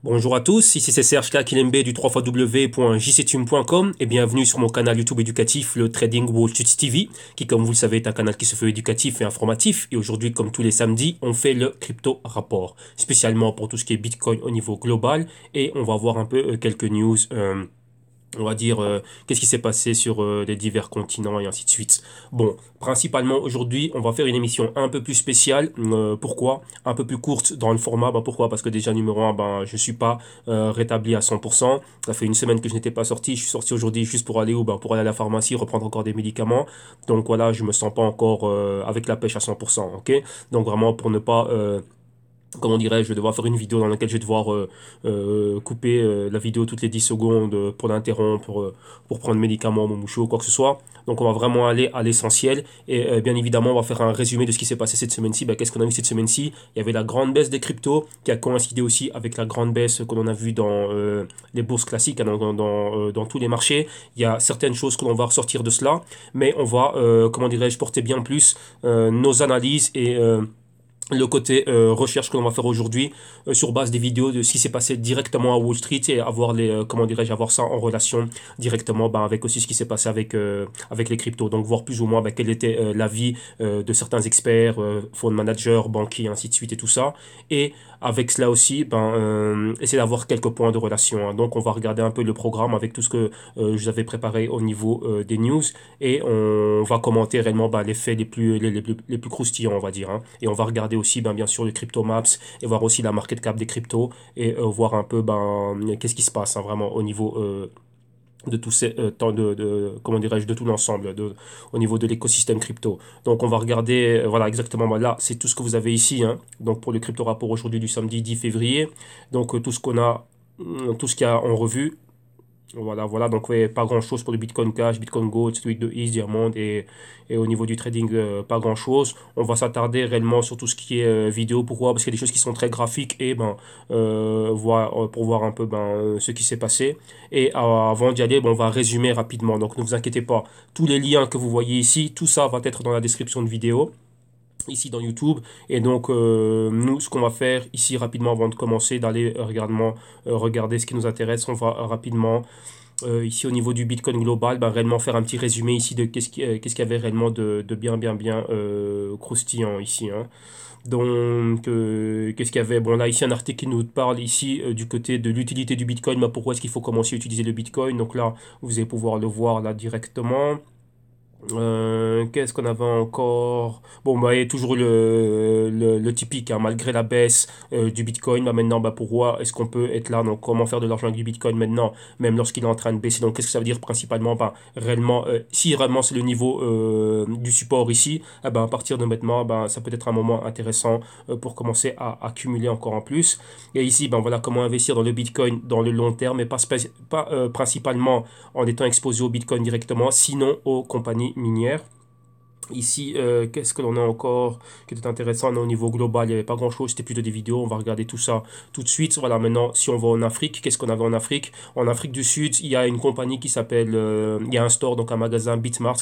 Bonjour à tous, ici c'est Serge Kilembe du www.jctune.com et bienvenue sur mon canal YouTube éducatif, le Trading Wall Street TV, qui comme vous le savez est un canal qui se fait éducatif et informatif. Et aujourd'hui, comme tous les samedis, on fait le crypto rapport, spécialement pour tout ce qui est Bitcoin au niveau global. Et on va voir un peu quelques news, on va dire qu'est-ce qui s'est passé sur les divers continents et ainsi de suite. Bon, principalement aujourd'hui, on va faire une émission un peu plus spéciale. Pourquoi? Un peu plus courte dans le format. Pourquoi? Parce que déjà numéro un, je suis pas rétabli à 100%. Ça fait une semaine que je n'étais pas sorti. Je suis sorti aujourd'hui juste pour aller où? Pour aller à la pharmacie, reprendre encore des médicaments. Donc voilà, je me sens pas encore avec la pêche à 100%. Ok? Donc vraiment pour ne pas comment dirais-je, je vais devoir faire une vidéo dans laquelle je vais devoir couper la vidéo toutes les 10 secondes pour l'interrompre, pour prendre médicaments, mon mouchot, quoi que ce soit. Donc on va vraiment aller à l'essentiel et bien évidemment on va faire un résumé de ce qui s'est passé cette semaine-ci. Qu'est-ce qu'on a vu cette semaine-ci? Il y avait la grande baisse des cryptos qui a coïncidé aussi avec la grande baisse qu'on a vue dans les bourses classiques, hein, dans tous les marchés. Il y a certaines choses que l'on va ressortir de cela, mais on va, comment dirais-je, porter bien plus nos analyses et le côté recherche que l'on va faire aujourd'hui sur base des vidéos de ce qui s'est passé directement à Wall Street et avoir les comment dirais-je avoir ça en relation directement avec aussi ce qui s'est passé avec les cryptos, donc voir plus ou moins quel était l'avis de certains experts, fund managers, banquiers, ainsi de suite et tout ça, et avec cela aussi essayer d'avoir quelques points de relation, hein. Donc on va regarder un peu le programme avec tout ce que je vous avais préparé au niveau des news et on va commenter réellement les faits les plus croustillants, on va dire, hein. Et on va regarder aussi bien sûr le crypto maps et voir aussi la market cap des cryptos et voir un peu qu'est-ce qui se passe, hein, vraiment au niveau de tous ces temps comment dirais-je de tout l'ensemble au niveau de l'écosystème crypto. Donc on va regarder voilà exactement là c'est tout ce que vous avez ici, hein. Donc pour le crypto rapport aujourd'hui du samedi 10 février, donc tout ce qu'on a, tout ce qu'il y a en revue. Voilà, donc ouais, pas grand chose pour le Bitcoin Cash, Bitcoin Gold, Street de East, Diamond et au niveau du trading, pas grand chose. On va s'attarder réellement sur tout ce qui est vidéo. Pourquoi? Parce qu'il y a des choses qui sont très graphiques et pour voir un peu ce qui s'est passé. Et avant d'y aller, on va résumer rapidement. Donc ne vous inquiétez pas, tous les liens que vous voyez ici, tout ça va être dans la description de vidéo ici dans YouTube. Et donc nous ce qu'on va faire ici rapidement avant de commencer d'aller regarder ce qui nous intéresse, on va rapidement ici au niveau du Bitcoin global réellement faire un petit résumé ici de qu'est-ce qu'il y avait réellement de bien croustillant ici, hein. Donc, qu'est-ce qu'il y avait? Bon, là, ici, un article qui nous parle ici du côté de l'utilité du Bitcoin. Pourquoi est-ce qu'il faut commencer à utiliser le Bitcoin? Donc là, vous allez pouvoir le voir là directement. Qu'est-ce qu'on avait encore? Bon, il y a toujours le typique, hein, malgré la baisse du Bitcoin, maintenant, pourquoi est-ce qu'on peut être là? Donc, comment faire de l'argent avec du Bitcoin maintenant, même lorsqu'il est en train de baisser? Donc, qu'est-ce que ça veut dire principalement? Réellement, si réellement c'est le niveau du support ici, à partir de maintenant, ça peut être un moment intéressant pour commencer à accumuler encore en plus. Et ici, voilà comment investir dans le Bitcoin dans le long terme, mais pas principalement en étant exposé au Bitcoin directement, sinon aux compagnies minières. Ici, qu'est-ce que l'on a encore qui était intéressant? Au niveau global, il n'y avait pas grand-chose, c'était plutôt des vidéos. On va regarder tout ça tout de suite. Voilà, maintenant, si on va en Afrique, qu'est-ce qu'on avait en Afrique? En Afrique du Sud, il y a une compagnie qui s'appelle, il y a un store, donc un magasin Bitmart,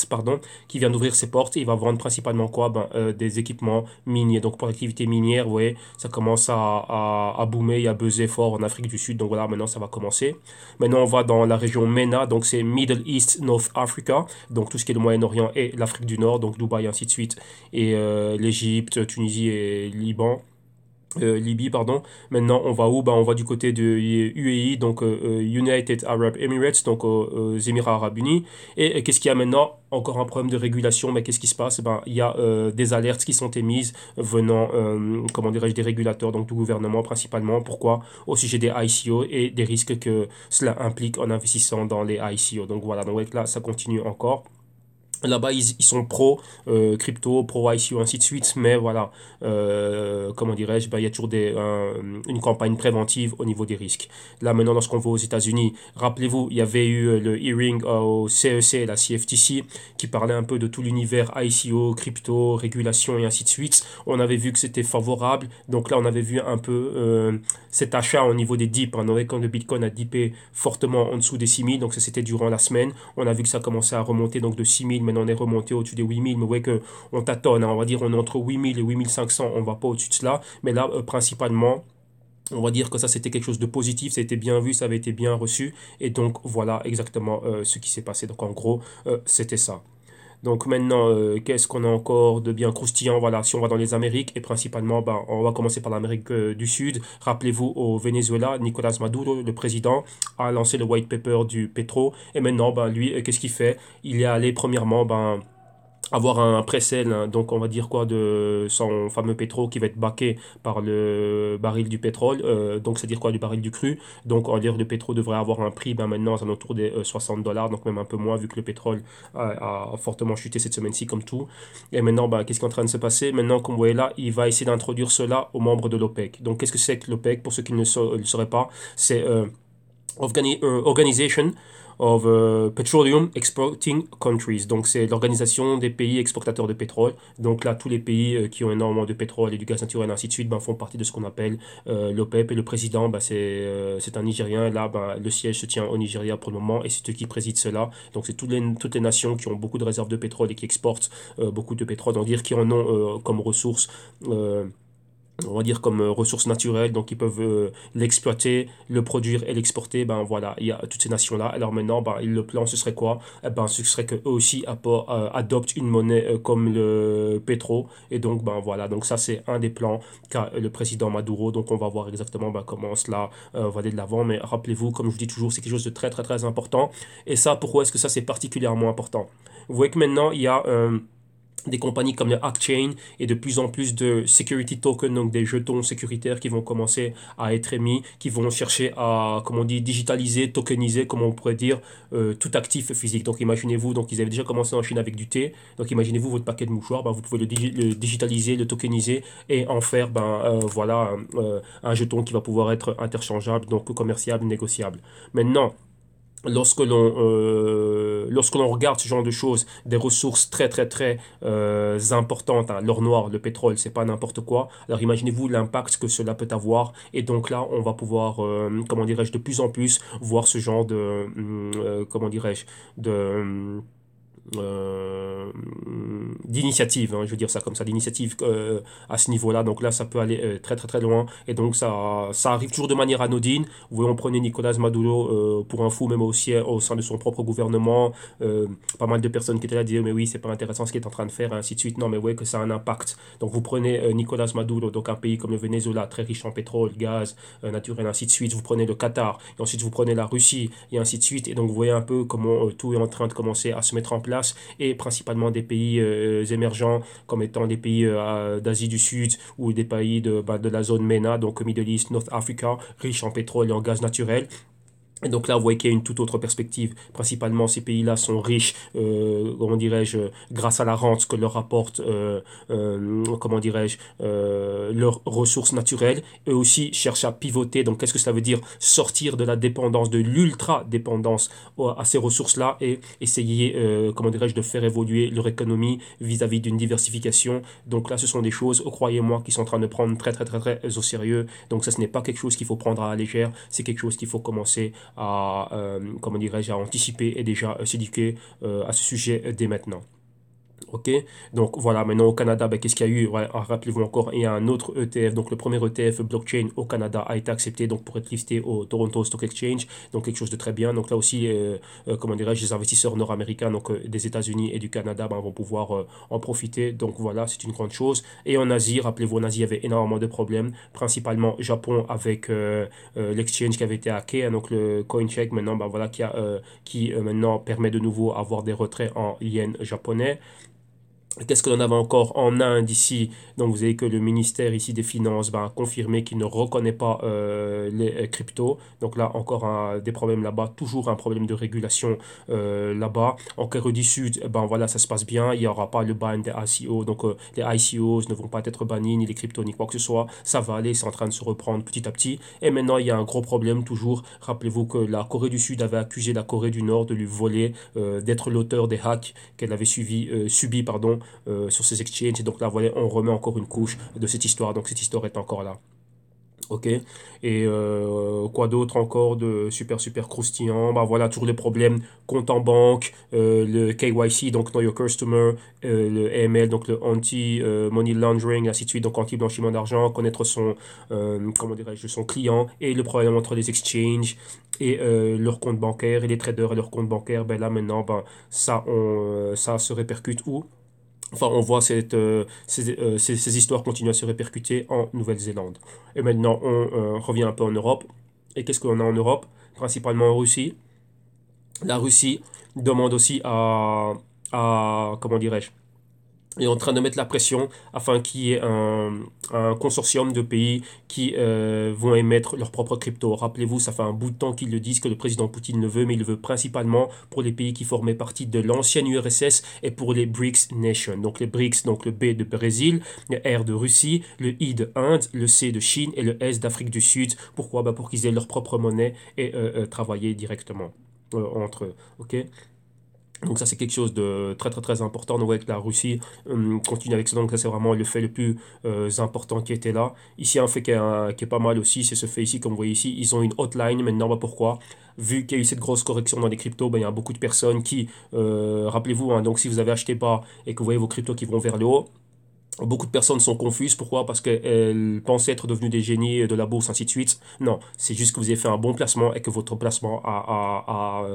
pardon, qui vient d'ouvrir ses portes et il va vendre principalement quoi? Des équipements miniers. Donc pour l'activité minière, vous voyez, ça commence à boomer et à buzzer fort en Afrique du Sud. Donc voilà, maintenant ça va commencer. Maintenant, on va dans la région MENA, donc c'est Middle East North Africa, donc tout ce qui est le Moyen-Orient et l'Afrique du Nord, donc Dubaï, ainsi de suite, et l'Égypte, Tunisie et Libye, pardon. Maintenant, on va où? On va du côté de UAE, donc United Arab Emirates, donc aux Émirats Arabes Unis. Et qu'est-ce qu'il y a maintenant? Encore un problème de régulation, mais qu'est-ce qui se passe? Il y a des alertes qui sont émises venant, comment dirais-je, des régulateurs, donc du gouvernement principalement. Pourquoi? Au sujet des ICO et des risques que cela implique en investissant dans les ICO. Donc voilà, donc là, ça continue encore. Là-bas, ils sont pro crypto, pro ICO, ainsi de suite, mais voilà, comment dirais-je, il y a toujours une campagne préventive au niveau des risques. Là, maintenant, lorsqu'on va aux États-Unis, rappelez-vous, il y avait eu le hearing au CEC, la CFTC, qui parlait un peu de tout l'univers ICO, crypto, régulation et ainsi de suite. On avait vu que c'était favorable, donc là, on avait vu un peu cet achat au niveau des dips, hein. On avait quand le Bitcoin a dippé fortement en dessous des 6000, donc ça c'était durant la semaine. On a vu que ça commençait à remonter donc de 6000, maintenant on est remonté au-dessus des 8000, mais vous voyez qu'on tâtonne, hein, on va dire on est entre 8000 et 8500, on va pas au-dessus de cela, mais là principalement On va dire que ça c'était quelque chose de positif, ça a été bien vu, ça avait été bien reçu. Et donc voilà exactement ce qui s'est passé. Donc en gros, c'était ça. Donc maintenant, qu'est-ce qu'on a encore de bien croustillant? Voilà, si on va dans les Amériques, et principalement, ben, on va commencer par l'Amérique du Sud. Rappelez-vous, au Venezuela, Nicolas Maduro, le président, a lancé le white paper du pétro. Et maintenant, ben, lui, qu'est-ce qu'il fait? Il est allé, premièrement, ben, avoir un pré-sale, hein, donc on va dire quoi, de son fameux pétro qui va être baqué par le baril du pétrole, donc c'est-à-dire quoi, du baril du cru. Donc on va dire que le pétrole devrait avoir un prix ben, maintenant à autour des $60, donc même un peu moins vu que le pétrole a fortement chuté cette semaine-ci comme tout. Et maintenant, ben, qu'est-ce qui est en train de se passer? Maintenant, comme vous voyez là, il va essayer d'introduire cela aux membres de l'OPEC. Donc qu'est-ce que c'est que l'OPEC? Pour ceux qui ne le sauraient pas, c'est Organization of Petroleum Exporting Countries. Donc, c'est l'organisation des pays exportateurs de pétrole. Donc, là, tous les pays qui ont énormément de pétrole et du gaz naturel, ainsi de suite, ben, font partie de ce qu'on appelle l'OPEP. Et le président, ben, c'est un Nigérien. Et là, ben, le siège se tient au Nigeria pour le moment et c'est eux qui président cela. Donc, c'est toutes les nations qui ont beaucoup de réserves de pétrole et qui exportent beaucoup de pétrole, donc dire qui en ont comme ressources. On va dire comme ressources naturelles, donc ils peuvent l'exploiter, le produire et l'exporter. Ben voilà, il y a toutes ces nations-là. Alors maintenant, ben, le plan, ce serait quoi? Eh ben, ce serait qu'eux aussi adoptent une monnaie comme le pétro. Et donc, ben voilà, donc ça, c'est un des plans qu'a le président Maduro. Donc, on va voir exactement ben, comment cela va aller de l'avant. Mais rappelez-vous, comme je vous dis toujours, c'est quelque chose de très, très, très important. Et ça, pourquoi est-ce que ça, c'est particulièrement important? Vous voyez que maintenant, il y a des compagnies comme le Hackchain et de plus en plus de security tokens, donc des jetons sécuritaires qui vont commencer à être émis, qui vont chercher à, comme on dit, digitaliser, tokeniser, comme on pourrait dire, tout actif physique. Donc imaginez-vous, donc ils avaient déjà commencé en Chine avec du thé, donc imaginez-vous votre paquet de mouchoirs, ben, vous pouvez le digitaliser, le tokeniser et en faire voilà, un jeton qui va pouvoir être interchangeable, donc commerciable, négociable. Maintenant, lorsque l'on regarde ce genre de choses, des ressources très très très importantes, hein, l'or noir, le pétrole, c'est pas n'importe quoi. Alors imaginez-vous l'impact que cela peut avoir. Et donc là, on va pouvoir, comment dirais-je, de plus en plus voir ce genre de, comment dirais-je, de d'initiative, hein, je veux dire ça comme ça, d'initiative à ce niveau-là. Donc là, ça peut aller très très très loin. Et donc ça arrive toujours de manière anodine. Vous voyez, on prenait Nicolas Maduro pour un fou, même aussi au sein de son propre gouvernement. Pas mal de personnes qui étaient là à dire, mais oui, c'est pas intéressant ce qu'il est en train de faire, et ainsi de suite. Non, mais ouais, que ça a un impact. Donc vous prenez Nicolas Maduro, donc un pays comme le Venezuela, très riche en pétrole, gaz, naturel, ainsi de suite. Vous prenez le Qatar, et ensuite vous prenez la Russie, et ainsi de suite. Et donc vous voyez un peu comment tout est en train de commencer à se mettre en place et principalement des pays émergents comme étant des pays d'Asie du Sud ou des pays de la zone MENA, donc Middle East, North Africa, riches en pétrole et en gaz naturel. Et donc là, vous voyez qu'il y a une toute autre perspective. Principalement, ces pays-là sont riches, comment dirais-je, grâce à la rente que leur apporte, comment dirais-je, leurs ressources naturelles. Eux aussi cherchent à pivoter. Donc, qu'est-ce que cela veut dire? Sortir de la dépendance, de l'ultra-dépendance à ces ressources-là et essayer, comment dirais-je, de faire évoluer leur économie vis-à-vis d'une diversification. Donc là, ce sont des choses, croyez-moi, qui sont en train de prendre très, très, très, très au sérieux. Donc ça, ce n'est pas quelque chose qu'il faut prendre à la légère. C'est quelque chose qu'il faut commencer à, comment dirais-je, à anticiper et déjà s'éduquer à ce sujet dès maintenant. Ok, donc voilà, maintenant au Canada, ben, qu'est-ce qu'il y a eu? Ouais, rappelez-vous encore, il y a un autre ETF, donc le premier ETF blockchain au Canada a été accepté donc pour être listé au Toronto Stock Exchange, donc quelque chose de très bien. Donc là aussi, comment dirais-je, les investisseurs nord-américains, donc des États-Unis et du Canada, ben, vont pouvoir en profiter. Donc voilà, c'est une grande chose. Et en Asie, rappelez-vous, en Asie, il y avait énormément de problèmes, principalement Japon avec l'exchange qui avait été hacké, hein, donc le CoinCheck maintenant, ben, voilà, qui maintenant permet de nouveau avoir des retraits en yens japonais. Qu'est-ce que l'on avait encore en Inde ici? Donc vous avez que le ministère ici des Finances ben, a confirmé qu'il ne reconnaît pas les cryptos. Donc là encore des problèmes là-bas, toujours un problème de régulation là-bas. En Corée du Sud, ben voilà, ça se passe bien. Il n'y aura pas le ban des ICO. Donc les ICOs ne vont pas être bannis, ni les cryptos, ni quoi que ce soit. Ça va aller, c'est en train de se reprendre petit à petit. Et maintenant, il y a un gros problème toujours. Rappelez-vous que la Corée du Sud avait accusé la Corée du Nord de lui voler, d'être l'auteur des hacks qu'elle avait subi pardon, sur ces exchanges. Et donc là, voilà, on remet encore une couche de cette histoire. Donc cette histoire est encore là. Ok. Et quoi d'autre encore de super super croustillant? Bah voilà, toujours les problèmes compte en banque, le KYC, donc Know Your Customer, le AML, donc le Anti Money Laundering, ainsi de suite, donc anti blanchiment d'argent, connaître son comment dirais-je, son client et le problème entre les exchanges et leur compte bancaire et les traders et leur compte bancaire. Ben là maintenant, ben ça se répercute où? Enfin, on voit ces histoires continuer à se répercuter en Nouvelle-Zélande. Et maintenant, on revient un peu en Europe. Et qu'est-ce qu'on a en Europe? Principalement en Russie. La Russie demande aussi comment dirais-je, est en train de mettre la pression afin qu'il y ait un consortium de pays qui vont émettre leurs propres cryptos. Rappelez-vous, ça fait un bout de temps qu'ils le disent que le président Poutine le veut, mais il le veut principalement pour les pays qui formaient partie de l'ancienne URSS et pour les BRICS Nations. Donc les BRICS, donc le B de Brésil, le R de Russie, le I de Inde, le C de Chine et le S d'Afrique du Sud. Pourquoi? Bah pour qu'ils aient leur propre monnaie et travailler directement entre eux. Ok. Donc ça c'est quelque chose de très très très important. On voit que la Russie continue avec ça. Donc ça c'est vraiment le fait le plus important qui était là. Ici un fait qui est pas mal aussi, c'est ce fait ici comme vous voyez ici. Ils ont une hotline maintenant. Bah, pourquoi? Vu qu'il y a eu cette grosse correction dans les cryptos, bah, il y a beaucoup de personnes qui, rappelez-vous, hein, donc si vous avez acheté bas et que vous voyez vos cryptos qui vont vers le haut, beaucoup de personnes sont confuses. Pourquoi? Parce qu'elles pensaient être devenues des génies de la bourse, ainsi de suite. Non, c'est juste que vous avez fait un bon placement et que votre placement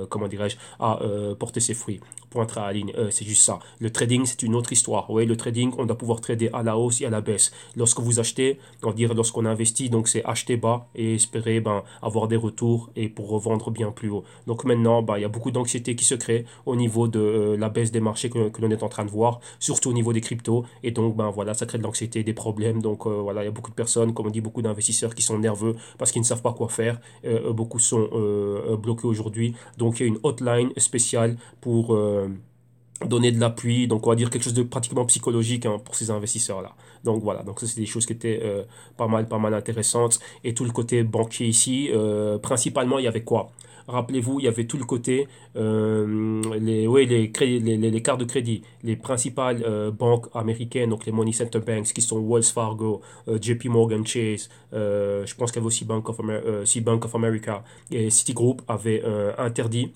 comment dirais-je, a porté ses fruits. Point à la ligne. C'est juste ça. Le trading, c'est une autre histoire. Oui, le trading, on doit pouvoir trader à la hausse et à la baisse. Lorsque vous achetez, on va dire lorsqu'on investit, donc c'est acheter bas et espérer ben, avoir des retours et pour revendre bien plus haut. Donc maintenant, ben, il y a beaucoup d'anxiété qui se crée au niveau de la baisse des marchés que l'on est en train de voir, surtout au niveau des cryptos. Et donc, ben voilà, ça crée de l'anxiété, des problèmes. Donc voilà, il y a beaucoup de personnes, comme on dit, beaucoup d'investisseurs qui sont nerveux parce qu'ils ne savent pas quoi faire. Beaucoup sont bloqués aujourd'hui. Donc il y a une hotline spéciale pour donner de l'appui, donc on va dire quelque chose de pratiquement psychologique hein, pour ces investisseurs-là. Donc voilà, donc ça c'est des choses qui étaient pas mal intéressantes. Et tout le côté banquier ici, principalement il y avait quoi? Rappelez-vous, il y avait tout le côté, les cartes de crédit, les principales banques américaines, donc les Money Center Banks, qui sont Wells Fargo, JP Morgan Chase, je pense qu'il y avait aussi Bank of America et Citigroup avaient interdit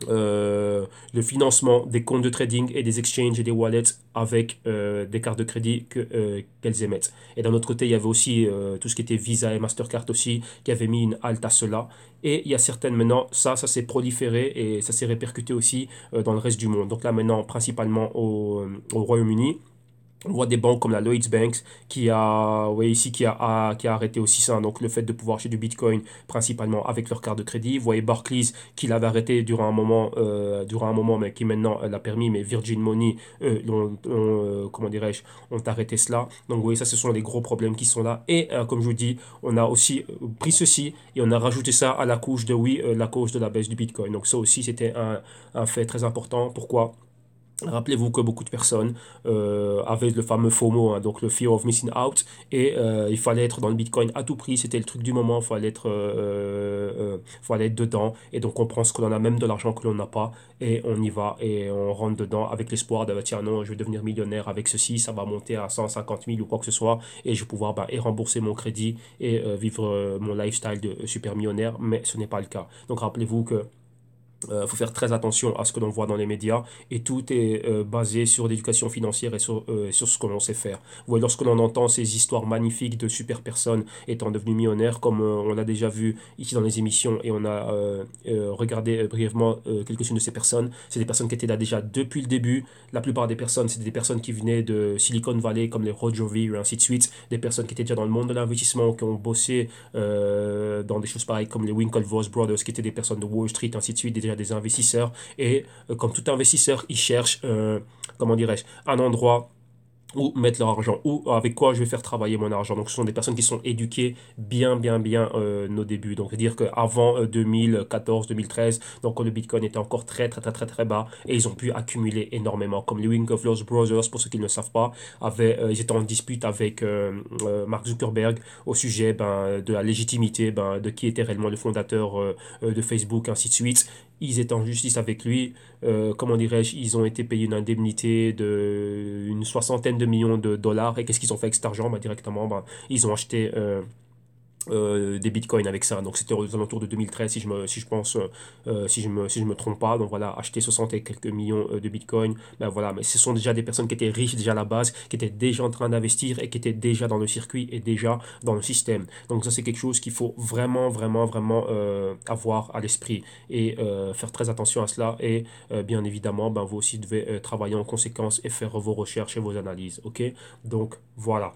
le financement des comptes de trading et des exchanges et des wallets avec des cartes de crédit qu'elles émettent. Et d'un autre côté, il y avait aussi tout ce qui était Visa et Mastercard aussi qui avaient mis une halte à cela. Et il y a certaines maintenant, ça s'est proliféré et ça s'est répercuté aussi dans le reste du monde. Donc là maintenant, principalement au Royaume-Uni. On voit des banques comme la Lloyds Bank qui a arrêté aussi ça. Donc le fait de pouvoir acheter du Bitcoin principalement avec leur carte de crédit. Vous voyez Barclays qui l'avait arrêté durant un moment, mais qui maintenant l'a permis. Mais Virgin Money, comment dirais-je, ont arrêté cela. Donc vous voyez, ça, ce sont les gros problèmes qui sont là. Et comme je vous dis, on a aussi pris ceci et on a rajouté ça à la couche de la couche de la baisse du Bitcoin. Donc ça aussi, c'était un fait très important. Pourquoi? Rappelez-vous que beaucoup de personnes avaient le fameux FOMO, hein, donc le Fear of Missing Out, et il fallait être dans le Bitcoin à tout prix, c'était le truc du moment, fallait être dedans, et donc on prend ce que l'on a, même de l'argent que l'on n'a pas, et on y va, et on rentre dedans avec l'espoir de, bah, tiens non, je vais devenir millionnaire avec ceci, ça va monter à 150 000 ou quoi que ce soit, et je vais pouvoir bah, et rembourser mon crédit, et vivre mon lifestyle de super millionnaire, mais ce n'est pas le cas. Donc rappelez-vous que faut faire très attention à ce que l'on voit dans les médias et tout est basé sur l'éducation financière et sur ce que l'on sait faire. Vous voyez, lorsque l'on entend ces histoires magnifiques de super personnes étant devenues millionnaires, comme on l'a déjà vu ici dans les émissions et on a regardé brièvement quelques-unes de ces personnes, c'est des personnes qui étaient là déjà depuis le début. La plupart des personnes, c'était des personnes qui venaient de Silicon Valley comme les Roger V et ainsi de suite, des personnes qui étaient déjà dans le monde de l'investissement, qui ont bossé dans des choses pareilles comme les Winklevoss Brothers, qui étaient des personnes de Wall Street, ainsi de suite, des investisseurs. Et comme tout investisseur, ils cherchent, comment dirais-je, un endroit où mettre leur argent, ou avec quoi je vais faire travailler mon argent. Donc ce sont des personnes qui sont éduquées bien nos débuts. Donc dire qu'avant 2014-2013, donc quand le Bitcoin était encore très bas, et ils ont pu accumuler énormément. Comme les Winklevoss Brothers, pour ceux qui ne le savent pas, ils étaient en dispute avec Mark Zuckerberg au sujet ben, de la légitimité de qui était réellement le fondateur de Facebook, ainsi de suite. Ils étaient en justice avec lui, comment dirais-je, ils ont été payés une indemnité de une soixantaine de millions de dollars. Et qu'est-ce qu'ils ont fait avec cet argent? Bah, directement, bah, ils ont acheté des bitcoins avec ça. Donc c'était aux alentours de 2013 si je pense, si je me trompe pas. Donc voilà, acheter 60 et quelques millions de bitcoins. Ben voilà, mais ce sont déjà des personnes qui étaient riches déjà à la base, qui étaient déjà en train d'investir et qui étaient déjà dans le circuit et déjà dans le système. Donc ça c'est quelque chose qu'il faut vraiment, vraiment, vraiment avoir à l'esprit et faire très attention à cela. Et bien évidemment, ben, vous aussi devez travailler en conséquence et faire vos recherches et vos analyses. Ok? Donc voilà.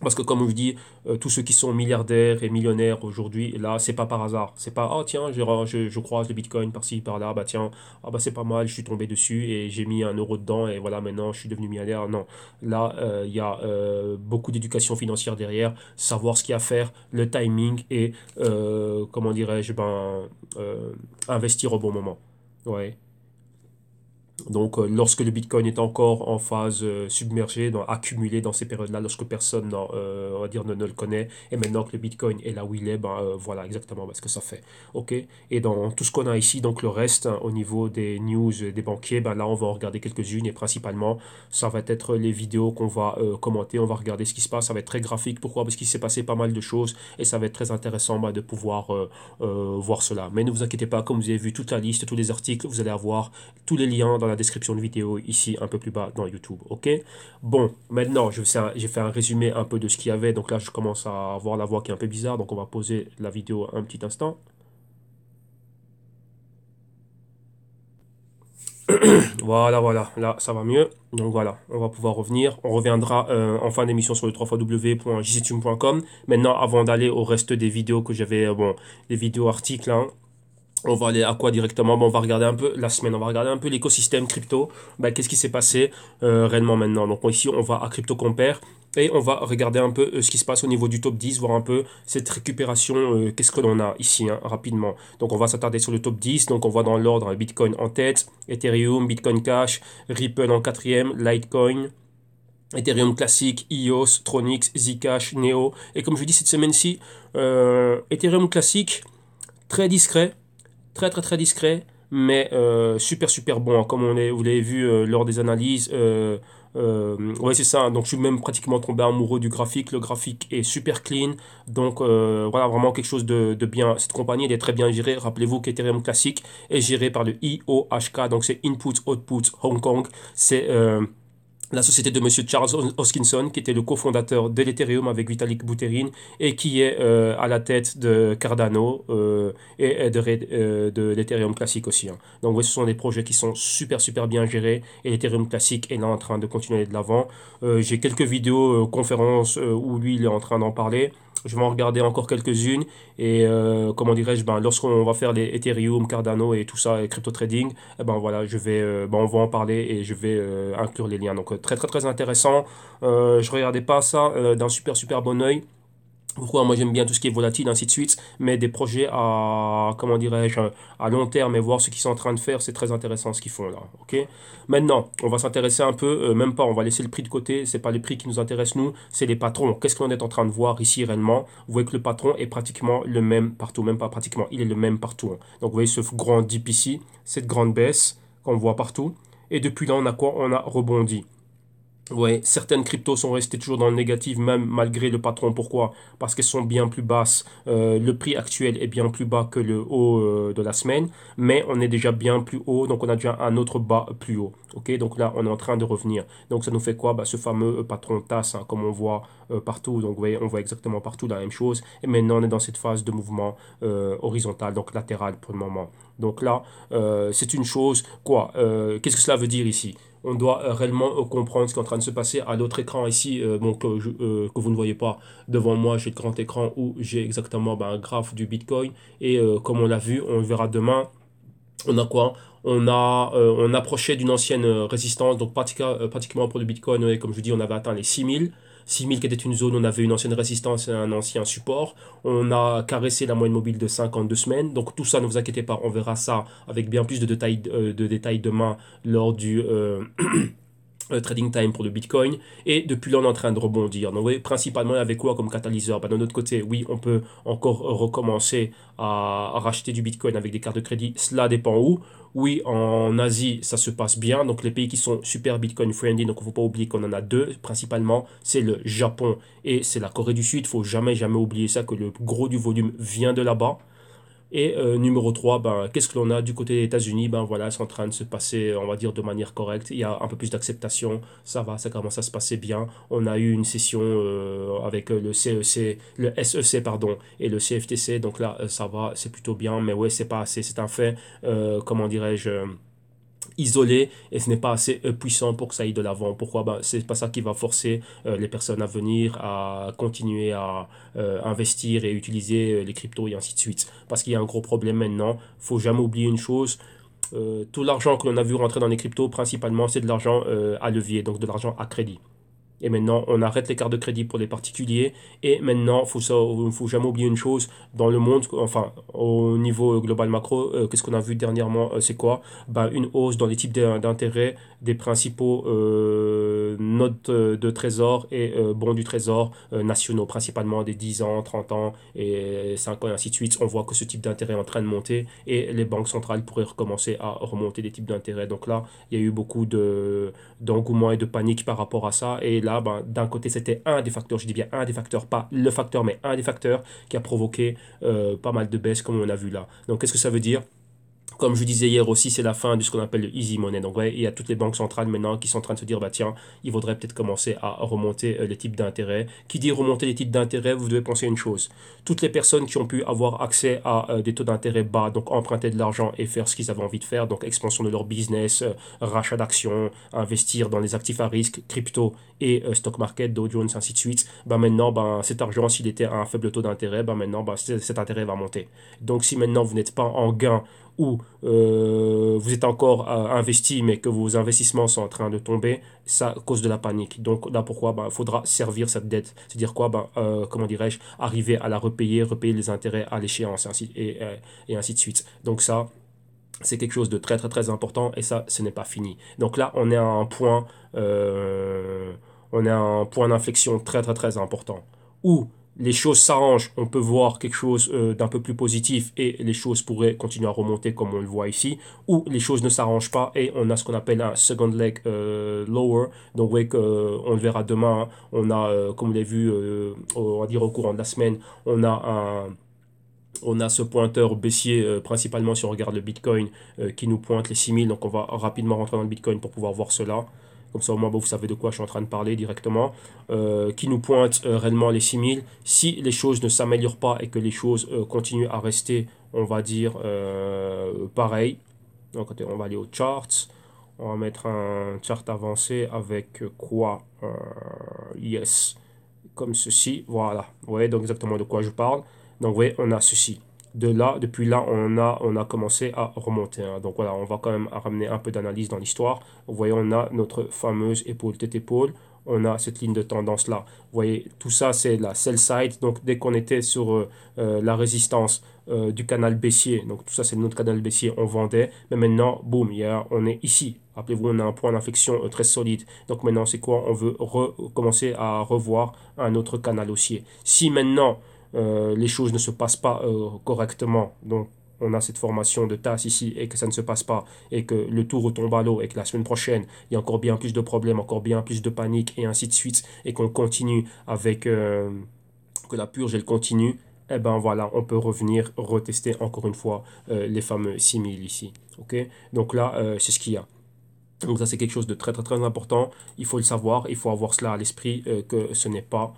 Parce que comme je dis, tous ceux qui sont milliardaires et millionnaires aujourd'hui, là, c'est pas par hasard. C'est pas, ah tiens, je croise le Bitcoin par-ci, par-là, bah tiens, ah bah c'est pas mal, je suis tombé dessus et j'ai mis 1 euro dedans et voilà, maintenant je suis devenu milliardaire. Non, là, il y a beaucoup d'éducation financière derrière, savoir ce qu'il y a à faire, le timing et, comment dirais-je, investir au bon moment. Ouais. Donc, lorsque le Bitcoin est encore en phase submergée, accumulé dans ces périodes-là, lorsque personne, on va dire, ne le connaît, et maintenant que le Bitcoin est là où il est, ben, voilà exactement ce que ça fait. OK? Et dans tout ce qu'on a ici, donc le reste, hein, au niveau des news des banquiers, ben là, on va en regarder quelques-unes, et principalement, ça va être les vidéos qu'on va commenter, on va regarder ce qui se passe, ça va être très graphique. Pourquoi? Parce qu'il s'est passé pas mal de choses, et ça va être très intéressant de pouvoir voir cela. Mais ne vous inquiétez pas, comme vous avez vu toute la liste, tous les articles, vous allez avoir tous les liens dans la description de vidéo ici un peu plus bas dans YouTube. Ok? Bon, maintenant j'ai fait un résumé un peu de ce qu'il y avait. Donc là je commence à avoir la voix qui est un peu bizarre. Donc on va poser la vidéo un petit instant. Voilà, voilà, là ça va mieux. Donc voilà, on va pouvoir revenir. On reviendra en fin d'émission sur le www.jctune.com. Maintenant, avant d'aller au reste des vidéos que j'avais, bon, les vidéos articles, hein, on va aller à quoi directement? Bon, on va regarder un peu la semaine, on va regarder un peu l'écosystème crypto. Ben, qu'est-ce qui s'est passé réellement maintenant? Donc ici, on va à Crypto Compare et on va regarder un peu ce qui se passe au niveau du top 10, voir un peu cette récupération, qu'est-ce que l'on a ici, hein, rapidement. Donc on va s'attarder sur le top 10, donc on voit dans l'ordre Bitcoin en tête, Ethereum, Bitcoin Cash, Ripple en quatrième, Litecoin, Ethereum classique, EOS, Tronix, Zcash, Neo. Et comme je dis cette semaine-ci, Ethereum classique, très discret, très très très discret, mais super super bon, hein, comme vous l'avez vu lors des analyses. Ouais, c'est ça. Donc je suis même pratiquement tombé amoureux du graphique. Le graphique est super clean. Donc voilà, vraiment quelque chose de bien. Cette compagnie elle est très bien gérée. Rappelez-vous qu'Ethereum classique est géré par le IOHK, donc c'est Input Output Hong Kong. C'est la société de Monsieur Charles Hoskinson, qui était le cofondateur de l'Ethereum avec Vitalik Buterin et qui est à la tête de Cardano et de l'Ethereum classique aussi, hein. Donc ouais, ce sont des projets qui sont super super bien gérés et l'Ethereum classique est là en train de continuer de l'avant. J'ai quelques vidéos conférences où lui il est en train d'en parler. Je vais en regarder encore quelques-unes et comment dirais-je, lorsqu'on va faire les Ethereum, Cardano et tout ça, et crypto trading, eh ben voilà, on va en parler et je vais inclure les liens. Donc très très très intéressant. Je regardais pas ça d'un super super bon œil. Pourquoi? Moi j'aime bien tout ce qui est volatile, ainsi de suite, mais des projets à, comment dirais-je, à long terme et voir ce qu'ils sont en train de faire, c'est très intéressant ce qu'ils font là. Ok? Maintenant, on va s'intéresser un peu, même pas, on va laisser le prix de côté, c'est pas les prix qui nous intéressent nous, c'est les patrons. Qu'est-ce qu'on est en train de voir ici réellement? Vous voyez que le patron est pratiquement le même partout, même pas pratiquement, il est le même partout, hein. Donc vous voyez ce grand dip ici, cette grande baisse qu'on voit partout, et depuis là on a quoi? On a rebondi. Ouais, certaines cryptos sont restées toujours dans le négatif, même malgré le patron. Pourquoi? Parce qu'elles sont bien plus basses. Le prix actuel est bien plus bas que le haut de la semaine, mais on est déjà bien plus haut, donc on a déjà un autre bas plus haut. Ok, donc là, on est en train de revenir. Donc ça nous fait quoi? Ce fameux patron tasse, hein, comme on voit partout. Donc vous voyez, on voit exactement partout la même chose. Et maintenant, on est dans cette phase de mouvement horizontal, donc latéral pour le moment. Donc là, c'est une chose. Quoi? Qu'est-ce que cela veut dire ici? On doit réellement comprendre ce qui est en train de se passer à l'autre écran ici, que vous ne voyez pas devant moi. J'ai le grand écran où j'ai exactement un graphe du Bitcoin. Et comme on l'a vu, on le verra demain. On a quoi? On approchait d'une ancienne résistance, donc pratiquement pour le Bitcoin, comme je dis, on avait atteint les 6000. 6000 qui était une zone, on avait une ancienne résistance et un ancien support. On a caressé la moyenne mobile de 52 semaines. Donc tout ça, ne vous inquiétez pas, on verra ça avec bien plus de détails demain lors trading time pour le Bitcoin, et depuis là on est en train de rebondir. Donc oui, principalement avec quoi comme catalyseur? Ben, de notre côté, oui, on peut encore recommencer à racheter du Bitcoin avec des cartes de crédit, cela dépend où. Oui, en Asie, ça se passe bien. Donc les pays qui sont super Bitcoin friendly, donc il ne faut pas oublier qu'on en a deux principalement, c'est le Japon et c'est la Corée du Sud. Il ne faut jamais, jamais oublier ça, que le gros du volume vient de là-bas. Et numéro 3, ben, qu'est-ce que l'on a du côté des États-Unis? Ben voilà, c'est en train de se passer, on va dire, de manière correcte. Il y a un peu plus d'acceptation, ça va, ça commence à se passer bien. On a eu une session avec le CEC, le SEC, pardon, et le CFTC, donc là, ça va, c'est plutôt bien, mais ouais, c'est pas assez, c'est un fait, comment dirais-je, isolé, et ce n'est pas assez puissant pour que ça aille de l'avant. Pourquoi? Ben, c'est pas ça qui va forcer les personnes à venir à continuer à investir et utiliser les cryptos et ainsi de suite. Parce qu'il y a un gros problème maintenant. Faut jamais oublier une chose. Tout l'argent que l'on a vu rentrer dans les cryptos, principalement, c'est de l'argent à levier, donc de l'argent à crédit. Et maintenant, on arrête les cartes de crédit pour les particuliers. Et maintenant, faut jamais oublier une chose. Dans le monde, enfin, au niveau global macro, qu'est-ce qu'on a vu dernièrement? C'est quoi? Ben, une hausse dans les types d'intérêts des principaux notes de trésor et bons du trésor nationaux, principalement des 10 ans, 30 ans et 5 ans et ainsi de suite. On voit que ce type d'intérêt est en train de monter et les banques centrales pourraient recommencer à remonter des types d'intérêts. Donc là, il y a eu beaucoup d'engouement et de panique par rapport à ça. Et là, ben, d'un côté, c'était un des facteurs, je dis bien un des facteurs, pas le facteur, mais un des facteurs qui a provoqué pas mal de baisses comme on a vu là. Donc, qu'est-ce que ça veut dire? Comme je disais hier aussi, c'est la fin de ce qu'on appelle le easy money. Donc, ouais, il y a toutes les banques centrales maintenant qui sont en train de se dire, bah tiens, il faudrait peut-être commencer à remonter les types d'intérêt. Qui dit remonter les types d'intérêt, vous devez penser à une chose. Toutes les personnes qui ont pu avoir accès à des taux d'intérêt bas, donc emprunter de l'argent et faire ce qu'ils avaient envie de faire, donc expansion de leur business, rachat d'actions, investir dans les actifs à risque, crypto et stock market, Dow Jones, ainsi de suite, bah maintenant, bah, cet argent, s'il était à un faible taux d'intérêt, bah maintenant, bah, cet intérêt va monter. Donc, si maintenant vous n'êtes pas en gain ou vous êtes encore investi mais que vos investissements sont en train de tomber, ça cause de la panique. Donc là pourquoi? Il faudra servir cette dette. C'est-à-dire quoi? Comment dirais-je? Arriver à la repayer, repayer les intérêts à l'échéance et ainsi de suite. Donc ça, c'est quelque chose de très très très important et ça, ce n'est pas fini. Donc là, on est à un point d'inflexion très très très important où les choses s'arrangent, on peut voir quelque chose d'un peu plus positif et les choses pourraient continuer à remonter comme on le voit ici, ou les choses ne s'arrangent pas et on a ce qu'on appelle un second leg lower. Donc ouais, on le verra demain, hein. On a, comme vous l'avez vu, on va dire au courant de la semaine, on a ce pointeur baissier, principalement si on regarde le Bitcoin, qui nous pointe les 6000. Donc on va rapidement rentrer dans le Bitcoin pour pouvoir voir cela. Comme ça au moins vous savez de quoi je suis en train de parler directement. Qui nous pointe réellement les 6000. Si les choses ne s'améliorent pas et que les choses continuent à rester, on va dire, pareil. Donc on va aller aux charts. On va mettre un chart avancé avec quoi? Yes. Comme ceci. Voilà. Vous voyez donc exactement de quoi je parle. Donc, vous voyez, on a ceci. De là, depuis là, on a commencé à remonter, hein. Donc voilà, on va quand même ramener un peu d'analyse dans l'histoire. Vous voyez, on a notre fameuse épaule tête épaule. On a cette ligne de tendance là. Vous voyez, tout ça c'est la sell side. Donc dès qu'on était sur la résistance du canal baissier, donc tout ça c'est notre canal baissier, on vendait. Mais maintenant, boum, on est ici. Rappelez-vous, on a un point d'inflexion très solide. Donc maintenant, c'est quoi? On veut commencer à revoir un autre canal haussier. Si maintenant les choses ne se passent pas correctement, donc on a cette formation de tasse ici et que ça ne se passe pas et que le tout retombe à l'eau et que la semaine prochaine il y a encore bien plus de problèmes, encore bien plus de panique et ainsi de suite et qu'on continue avec que la purge elle continue, eh ben voilà, on peut revenir retester encore une fois les fameux 6000 ici. Ok, donc là c'est ce qu'il y a. Donc ça c'est quelque chose de très très très important, il faut le savoir, il faut avoir cela à l'esprit que ce n'est pas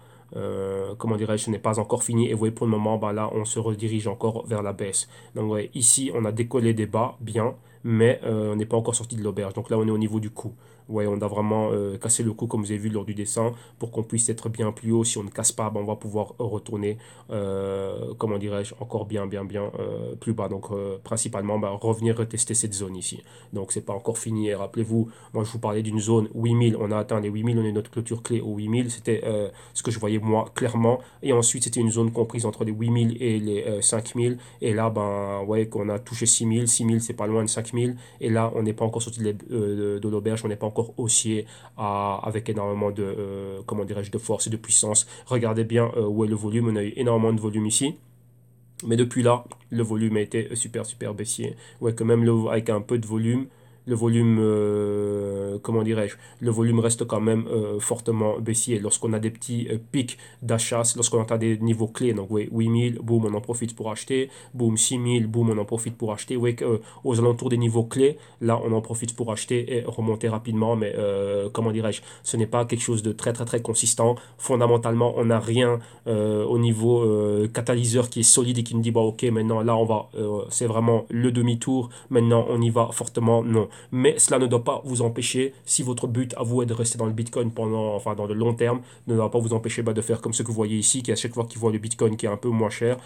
comment dirais-je, ce n'est pas encore fini. Et vous voyez, pour le moment, bah, là, on se redirige encore vers la baisse. Donc, ouais, ici, on a décollé des bas, bien, mais on n'est pas encore sorti de l'auberge. Donc là, on est au niveau du coup. Ouais, on a vraiment cassé le coup, comme vous avez vu lors du dessin, pour qu'on puisse être bien plus haut. Si on ne casse pas, bah, on va pouvoir retourner, comment dirais-je, encore bien, bien, bien plus bas. Donc, principalement, bah, revenir retester cette zone ici. Donc, c'est pas encore fini. Et rappelez-vous, moi, je vous parlais d'une zone 8000. On a atteint les 8000. On est notre clôture clé au 8000. C'était ce que je voyais moi clairement. Et ensuite, c'était une zone comprise entre les 8000 et les 5000. Et là, ben, ouais, qu'on a touché 6000. 6000, c'est pas loin de 5000. 5000 et là on n'est pas encore sorti de l'auberge, on n'est pas encore haussier avec énormément de, comment dirais-je, de force et de puissance. Regardez bien où est le volume, on a eu énormément de volume ici. Mais depuis là, le volume a été super baissier. Ouais, que même avec un peu de volume, le volume, comment dirais-je, le volume reste quand même fortement baissier. Lorsqu'on a des petits pics d'achat, lorsqu'on atteint des niveaux clés, donc oui, 8000, boum, on en profite pour acheter, boum, 6000, boum, on en profite pour acheter. Oui, aux alentours des niveaux clés, là, on en profite pour acheter et remonter rapidement, mais comment dirais-je, ce n'est pas quelque chose de très consistant. Fondamentalement, on n'a rien au niveau catalyseur qui est solide et qui nous dit, bah ok, maintenant, là, on va, c'est vraiment le demi-tour, maintenant, on y va fortement, non. Mais cela ne doit pas vous empêcher, si votre but à vous est de rester dans le Bitcoin enfin dans le long terme, ne doit pas vous empêcher de faire comme ce que vous voyez ici, qui à chaque fois qu'il voit le Bitcoin qui est un peu moins cher,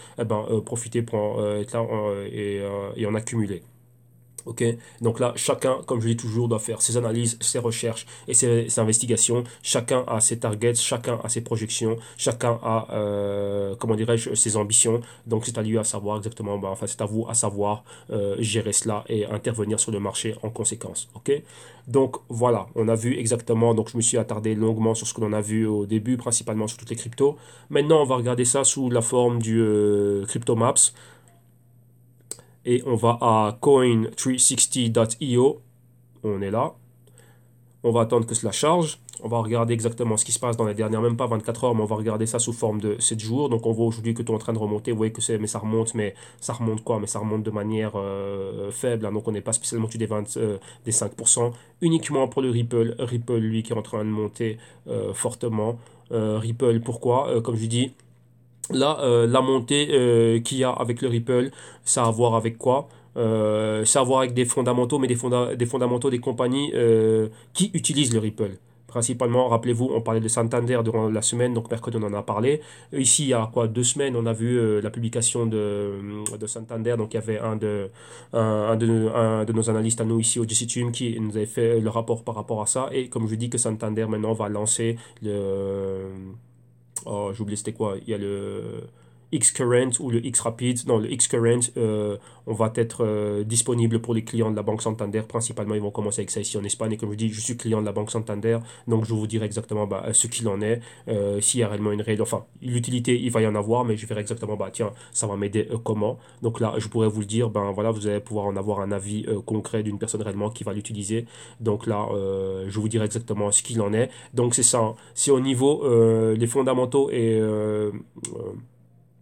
profitez pour être là et en accumuler. Ok, donc là, chacun, comme je dis toujours, doit faire ses analyses, ses recherches et ses investigations. Chacun a ses targets, chacun a ses projections, chacun a, comment dirais-je, ses ambitions. Donc c'est à lui à savoir exactement, c'est à vous à savoir gérer cela et intervenir sur le marché en conséquence. Ok, donc voilà, on a vu exactement. Donc je me suis attardé longuement sur ce que l'on a vu au début, principalement sur toutes les cryptos. Maintenant, on va regarder ça sous la forme du CryptoMaps et on va à coin360.io. On est là. On va attendre que cela charge. On va regarder exactement ce qui se passe dans les dernières, même pas 24 heures, mais on va regarder ça sous forme de 7 jours. Donc on voit aujourd'hui que tout est en train de remonter. Vous voyez que c'est, mais ça remonte quoi? Mais ça remonte de manière faible. Hein. Donc on n'est pas spécialement au-dessus des 5%. Uniquement pour le Ripple. Ripple, lui, qui est en train de monter fortement. Ripple, pourquoi? Comme je dis, là, la montée qu'il y a avec le Ripple, ça a à voir avec quoi? Ça a à voir avec des fondamentaux, mais des fondamentaux des compagnies qui utilisent le Ripple. Principalement, rappelez-vous, on parlait de Santander durant la semaine, donc mercredi on en a parlé. Ici, il y a quoi, 2 semaines, on a vu la publication de Santander. Donc il y avait un de nos analystes à nous ici au GCTUM qui nous avait fait le rapport par rapport à ça. Et comme je dis que Santander maintenant va lancer le... Oh, j'ai oublié c'était quoi. Il y a le X-Current ou le X-Rapid. Non, le X-Current, on va être disponible pour les clients de la Banque Santander. Principalement, ils vont commencer avec ça ici en Espagne. Et comme je dis, je suis client de la Banque Santander. Donc, je vous dirai exactement ce qu'il en est. S'il y a réellement une réelle... Enfin, l'utilité, il va y en avoir. Mais je verrai exactement, tiens, ça va m'aider comment. Donc là, je pourrais vous le dire. Voilà, vous allez pouvoir en avoir un avis concret d'une personne réellement qui va l'utiliser. Donc là, je vous dirai exactement ce qu'il en est. Donc, c'est ça. Hein. C'est au niveau les fondamentaux et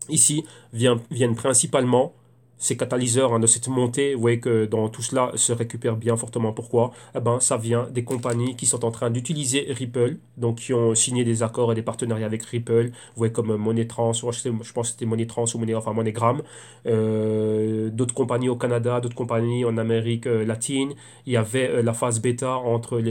ici viennent principalement ces catalyseurs de cette montée. Vous voyez que dans tout cela se récupère bien fortement. Pourquoi? Ça vient des compagnies qui sont en train d'utiliser Ripple, donc qui ont signé des accords et des partenariats avec Ripple. Vous voyez comme Moneytrans, je pense que c'était Moneytrans ou MoneyGram. D'autres compagnies au Canada, d'autres compagnies en Amérique latine. Il y avait la phase bêta entre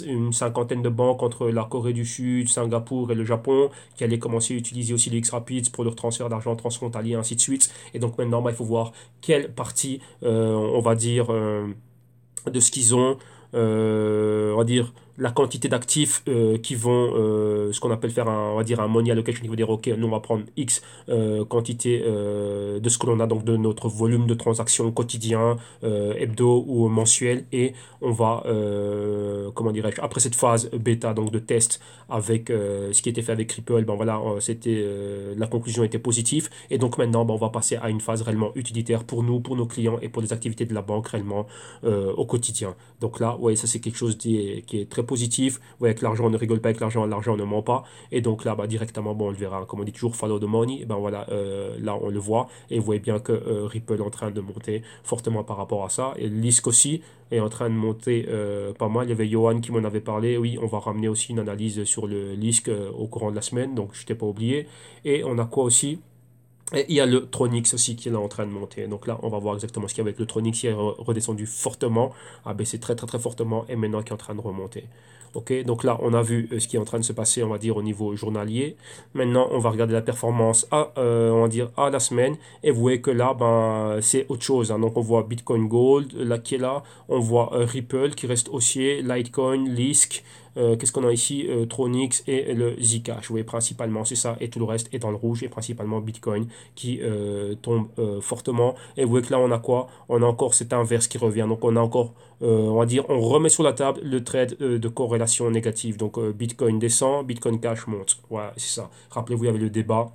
une cinquantaine de banques entre la Corée du Sud, Singapour et le Japon, qui allaient commencer à utiliser aussi les X-Rapids pour leur transfert d'argent transfrontalier, ainsi de suite. Et donc maintenant, il faut voir quelle partie, on va dire, de ce qu'ils ont, on va dire, la quantité d'actifs qui vont, ce qu'on appelle faire on va dire un money allocation, qui veut dire, ok, nous on va prendre X quantité de ce que l'on a, donc de notre volume de transactions quotidien, hebdo ou mensuel, et on va, comment dirais-je, après cette phase bêta, donc de test avec ce qui était fait avec Ripple, voilà, c'était, la conclusion était positive, et donc maintenant, on va passer à une phase réellement utilitaire pour nous, pour nos clients et pour les activités de la banque réellement au quotidien. Donc là, ouais, ça c'est quelque chose qui est très positif. Ouais, avec l'argent, on ne rigole pas, avec l'argent, l'argent ne ment pas. Et donc là, directement, on le verra. Comme on dit toujours, follow the money. Et voilà, là, on le voit. Et vous voyez bien que Ripple est en train de monter fortement par rapport à ça. Et Lisk aussi est en train de monter pas mal. Il y avait Johan qui m'en avait parlé. Oui, on va ramener aussi une analyse sur le Lisk au courant de la semaine. Donc, je t'ai pas oublié. Et on a quoi aussi? Et il y a le Tronix aussi qui est là en train de monter. Donc là, on va voir exactement ce qu'il y a avec le Tronix qui est redescendu fortement, a baissé très fortement et maintenant qui est en train de remonter. Ok, donc là, on a vu ce qui est en train de se passer, on va dire, au niveau journalier. Maintenant, on va regarder la performance on va dire, à la semaine. Et vous voyez que là, c'est autre chose. Hein. Donc, on voit Bitcoin Gold, là, qui est là. On voit Ripple qui reste haussier, Litecoin, Lisk, Qu'est-ce qu'on a ici? Tronix et le Zcash. Vous voyez, principalement, c'est ça. Et tout le reste est dans le rouge. Et principalement Bitcoin qui tombe fortement. Et vous voyez que là, on a quoi? On a encore cet inverse qui revient. Donc, on a encore, on va dire, on remet sur la table le trade de corrélation négative. Donc, Bitcoin descend, Bitcoin Cash monte. Voilà, c'est ça. Rappelez-vous, il y avait le débat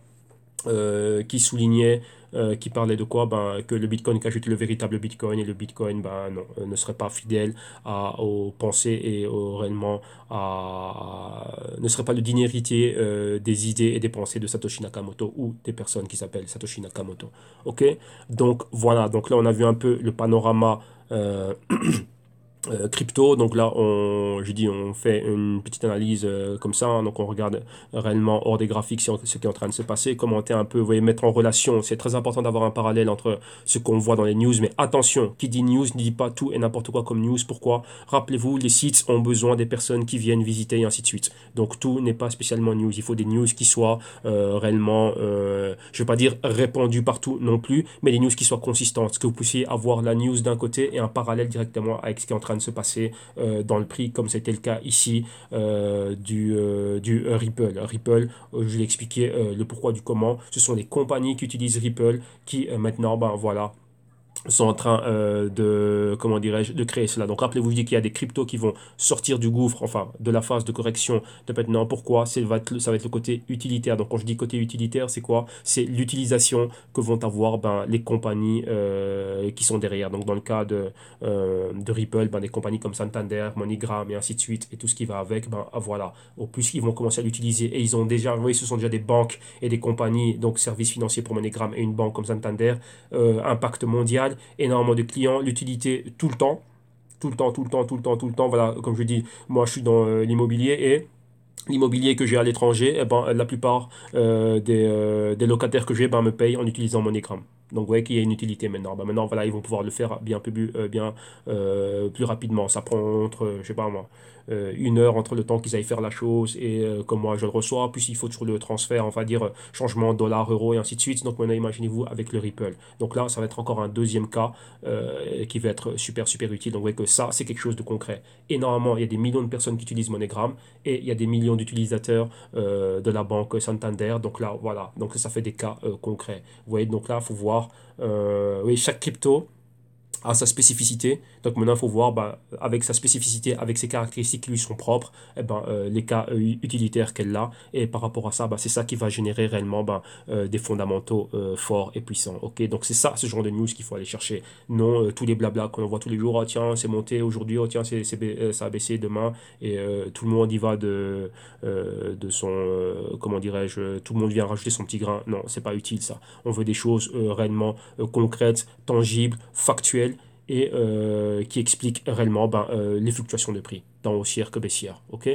qui soulignait, qui parlait de quoi? Ben, que le Bitcoin Cash était le véritable Bitcoin et le Bitcoin ben, non, ne serait pas fidèle aux pensées et réellement ne serait pas le digne héritier des idées et des pensées de Satoshi Nakamoto ou des personnes qui s'appellent Satoshi Nakamoto. Ok? Donc voilà, donc là on a vu un peu le panorama. Crypto, donc là je dis on fait une petite analyse comme ça, hein, donc on regarde réellement hors des graphiques ce qui est en train de se passer, commenter un peu, vous voyez, mettre en relation, c'est très important d'avoir un parallèle entre ce qu'on voit dans les news, mais attention, qui dit news ne dit pas tout et n'importe quoi comme news. Pourquoi? Rappelez-vous, les sites ont besoin des personnes qui viennent visiter et ainsi de suite, donc tout n'est pas spécialement news, il faut des news qui soient réellement, je vais pas dire répandues partout non plus, mais des news qui soient consistantes, que vous puissiez avoir la news d'un côté et un parallèle directement avec ce qui est en train de se passer dans le prix, comme c'était le cas ici du Ripple. Ripple, je l'ai expliqué le pourquoi du comment. Ce sont les compagnies qui utilisent Ripple qui maintenant, ben voilà, sont en train comment dirais-je, de créer cela. Donc rappelez-vous qu'il y a des cryptos qui vont sortir du gouffre, enfin de la phase de correction de maintenant. Pourquoi? Ça va être le côté utilitaire. Donc quand je dis côté utilitaire, c'est quoi? C'est l'utilisation que vont avoir ben, les compagnies qui sont derrière. Donc dans le cas de Ripple, ben, des compagnies comme Santander, MoneyGram et ainsi de suite, et tout ce qui va avec, ben voilà. Au plus ils vont commencer à l'utiliser, et ils ont déjà, vous voyez, ce sont déjà des banques et des compagnies, donc services financiers pour MoneyGram et une banque comme Santander, impact mondial, énormément de clients, l'utilité tout le temps, tout le temps, tout le temps, tout le temps, tout le temps. Voilà, comme je dis, moi je suis dans l'immobilier et l'immobilier que j'ai à l'étranger, eh ben, la plupart des locataires que j'ai ben, me payent en utilisant MoneyGram. Donc vous voyez qu'il y a une utilité maintenant. Ben, maintenant, voilà, ils vont pouvoir le faire plus rapidement. Ça prend entre, je sais pas moi, 1 heure entre le temps qu'ils aillent faire la chose et comme moi je le reçois. Puis il faut toujours le transfert, on va dire changement dollar, euro et ainsi de suite. Donc maintenant, imaginez-vous avec le Ripple. Donc là, ça va être encore un deuxième cas qui va être super, super utile. Donc vous voyez que ça, c'est quelque chose de concret. Énormément, il y a des millions de personnes qui utilisent MoneyGram et il y a des millions d'utilisateurs de la banque Santander. Donc là, voilà. Donc ça fait des cas concrets. Vous voyez, donc là, il faut voir. Oui, chaque crypto a sa spécificité. Donc maintenant, il faut voir bah, avec sa spécificité, avec ses caractéristiques qui lui sont propres, eh ben, les cas utilitaires qu'elle a. Et par rapport à ça, bah, c'est ça qui va générer réellement bah, des fondamentaux forts et puissants. Ok, donc c'est ça, ce genre de news qu'il faut aller chercher. Non tous les blabla qu'on voit tous les jours. Oh, tiens, c'est monté aujourd'hui. Oh, tiens, ça a baissé demain. Et tout le monde y va de son... comment dirais-je? Tout le monde vient rajouter son petit grain. Non, c'est pas utile ça. On veut des choses réellement concrètes, tangibles, factuelles et qui explique réellement ben, les fluctuations de prix, tant haussière que baissière. Ok.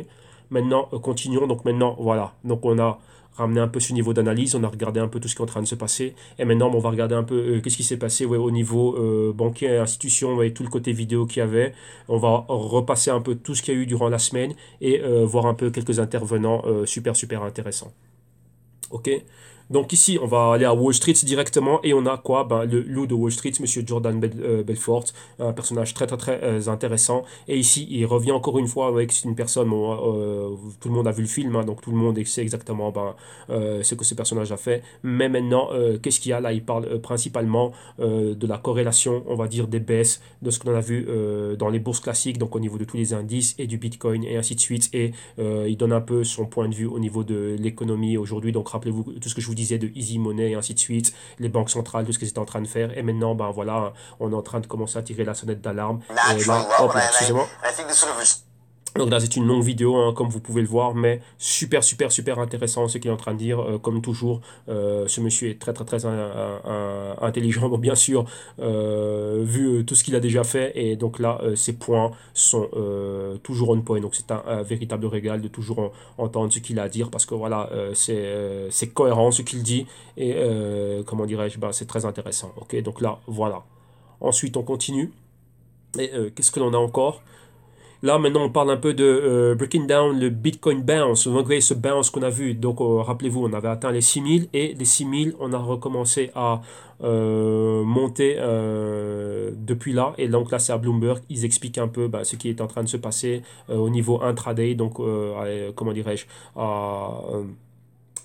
Maintenant, continuons. Donc maintenant, voilà. Donc on a ramené un peu ce niveau d'analyse, on a regardé un peu tout ce qui est en train de se passer. Et maintenant, on va regarder un peu qu'est-ce qui s'est passé ouais, au niveau bancaire et institution, ouais, tout le côté vidéo qu'il y avait. On va repasser un peu tout ce qu'il y a eu durant la semaine et voir un peu quelques intervenants super, super intéressants. Ok. Donc ici, on va aller à Wall Street directement et on a quoi? Ben, le loup de Wall Street, Monsieur Jordan Belfort, un personnage très très très intéressant. Et ici, il revient encore une fois avec une personne, bon, tout le monde a vu le film, hein, donc tout le monde sait exactement ben, ce que ce personnage a fait. Mais maintenant, qu'est-ce qu'il y a là? Il parle principalement de la corrélation, on va dire des baisses de ce qu'on a vu dans les bourses classiques, donc au niveau de tous les indices et du Bitcoin et ainsi de suite. Et il donne un peu son point de vue au niveau de l'économie aujourd'hui. Donc rappelez-vous tout ce que je vous disais de Easy Money et ainsi de suite, les banques centrales, tout ce qu'elles étaient en train de faire. Et maintenant, ben voilà, on est en train de commencer à tirer la sonnette d'alarme. Et là, hop là, excusez-moi. Donc là, c'est une longue vidéo, hein, comme vous pouvez le voir, mais super, super, super intéressant ce qu'il est en train de dire. Comme toujours, ce monsieur est très, très, très intelligent, bon, bien sûr, vu tout ce qu'il a déjà fait. Et donc là, ses points sont toujours on point. Donc c'est un véritable régal de toujours entendre ce qu'il a à dire, parce que voilà, c'est cohérent ce qu'il dit. Et comment dirais-je, ben, c'est très intéressant. Ok, donc là, voilà. Ensuite, on continue. Et qu'est-ce que l'on a encore? Là, maintenant, on parle un peu de breaking down le Bitcoin bounce. Donc, vous voyez ce bounce qu'on a vu. Donc, rappelez-vous, on avait atteint les 6000 et les 6000, on a recommencé à monter depuis là. Et donc, là, c'est à Bloomberg. Ils expliquent un peu bah, ce qui est en train de se passer au niveau intraday. Donc, comment dirais-je,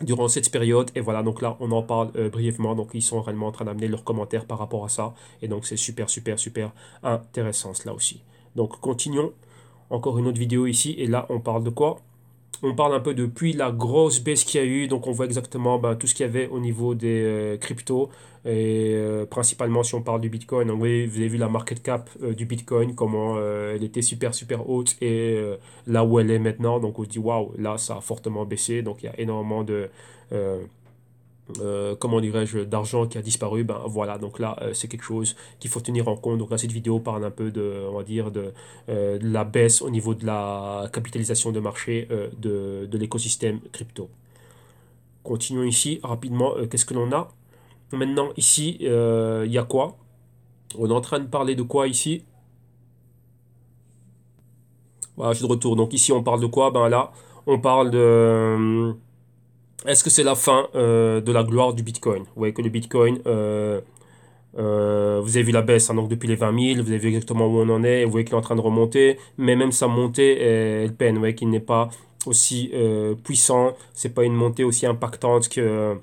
durant cette période. Et voilà, donc là, on en parle brièvement. Donc, ils sont réellement en train d'amener leurs commentaires par rapport à ça. Et donc, c'est super, super, super intéressant, cela aussi. Donc, continuons. Encore une autre vidéo ici. Et là, on parle de quoi? On parle un peu depuis la grosse baisse qu'il y a eu. Donc, on voit exactement ben, tout ce qu'il y avait au niveau des cryptos. Et principalement, si on parle du Bitcoin, donc, vous avez vu la market cap du Bitcoin, comment elle était super, super haute. Et là où elle est maintenant, donc on se dit, waouh, là, ça a fortement baissé. Donc, il y a énormément de... euh, comment dirais-je, d'argent qui a disparu, ben voilà, donc là, c'est quelque chose qu'il faut tenir en compte. Donc là, cette vidéo parle un peu de, on va dire, de la baisse au niveau de la capitalisation de marché de l'écosystème crypto. Continuons ici, rapidement, qu'est-ce que l'on a? Maintenant, ici, il y a quoi? On est en train de parler de quoi ici? Voilà, je suis de retour. Donc ici, on parle de quoi? Ben là, on parle de... est-ce que c'est la fin de la gloire du Bitcoin? Vous voyez que le Bitcoin... vous avez vu la baisse hein, donc depuis les 20 000, vous avez vu exactement où on en est, vous voyez qu'il est en train de remonter, mais même sa montée, elle peine, vous voyez qu'il n'est pas aussi puissant, c'est pas une montée aussi impactante que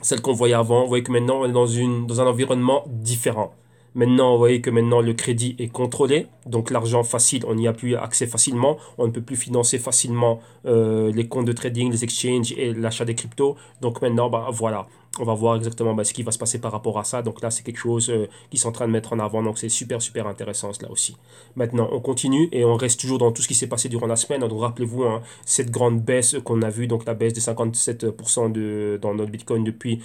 celle qu'on voyait avant. Vous voyez que maintenant on est dans un environnement différent. Maintenant, vous voyez que maintenant le crédit est contrôlé, donc l'argent facile, on n'y a plus accès facilement, on ne peut plus financer facilement les comptes de trading, les exchanges et l'achat des cryptos. Donc maintenant, bah, voilà, on va voir exactement bah, ce qui va se passer par rapport à ça. Donc là, c'est quelque chose qu'ils sont en train de mettre en avant, donc c'est super, super intéressant cela aussi. Maintenant, on continue et on reste toujours dans tout ce qui s'est passé durant la semaine. Donc rappelez-vous, hein, cette grande baisse qu'on a vue, donc la baisse de 57% dans notre Bitcoin depuis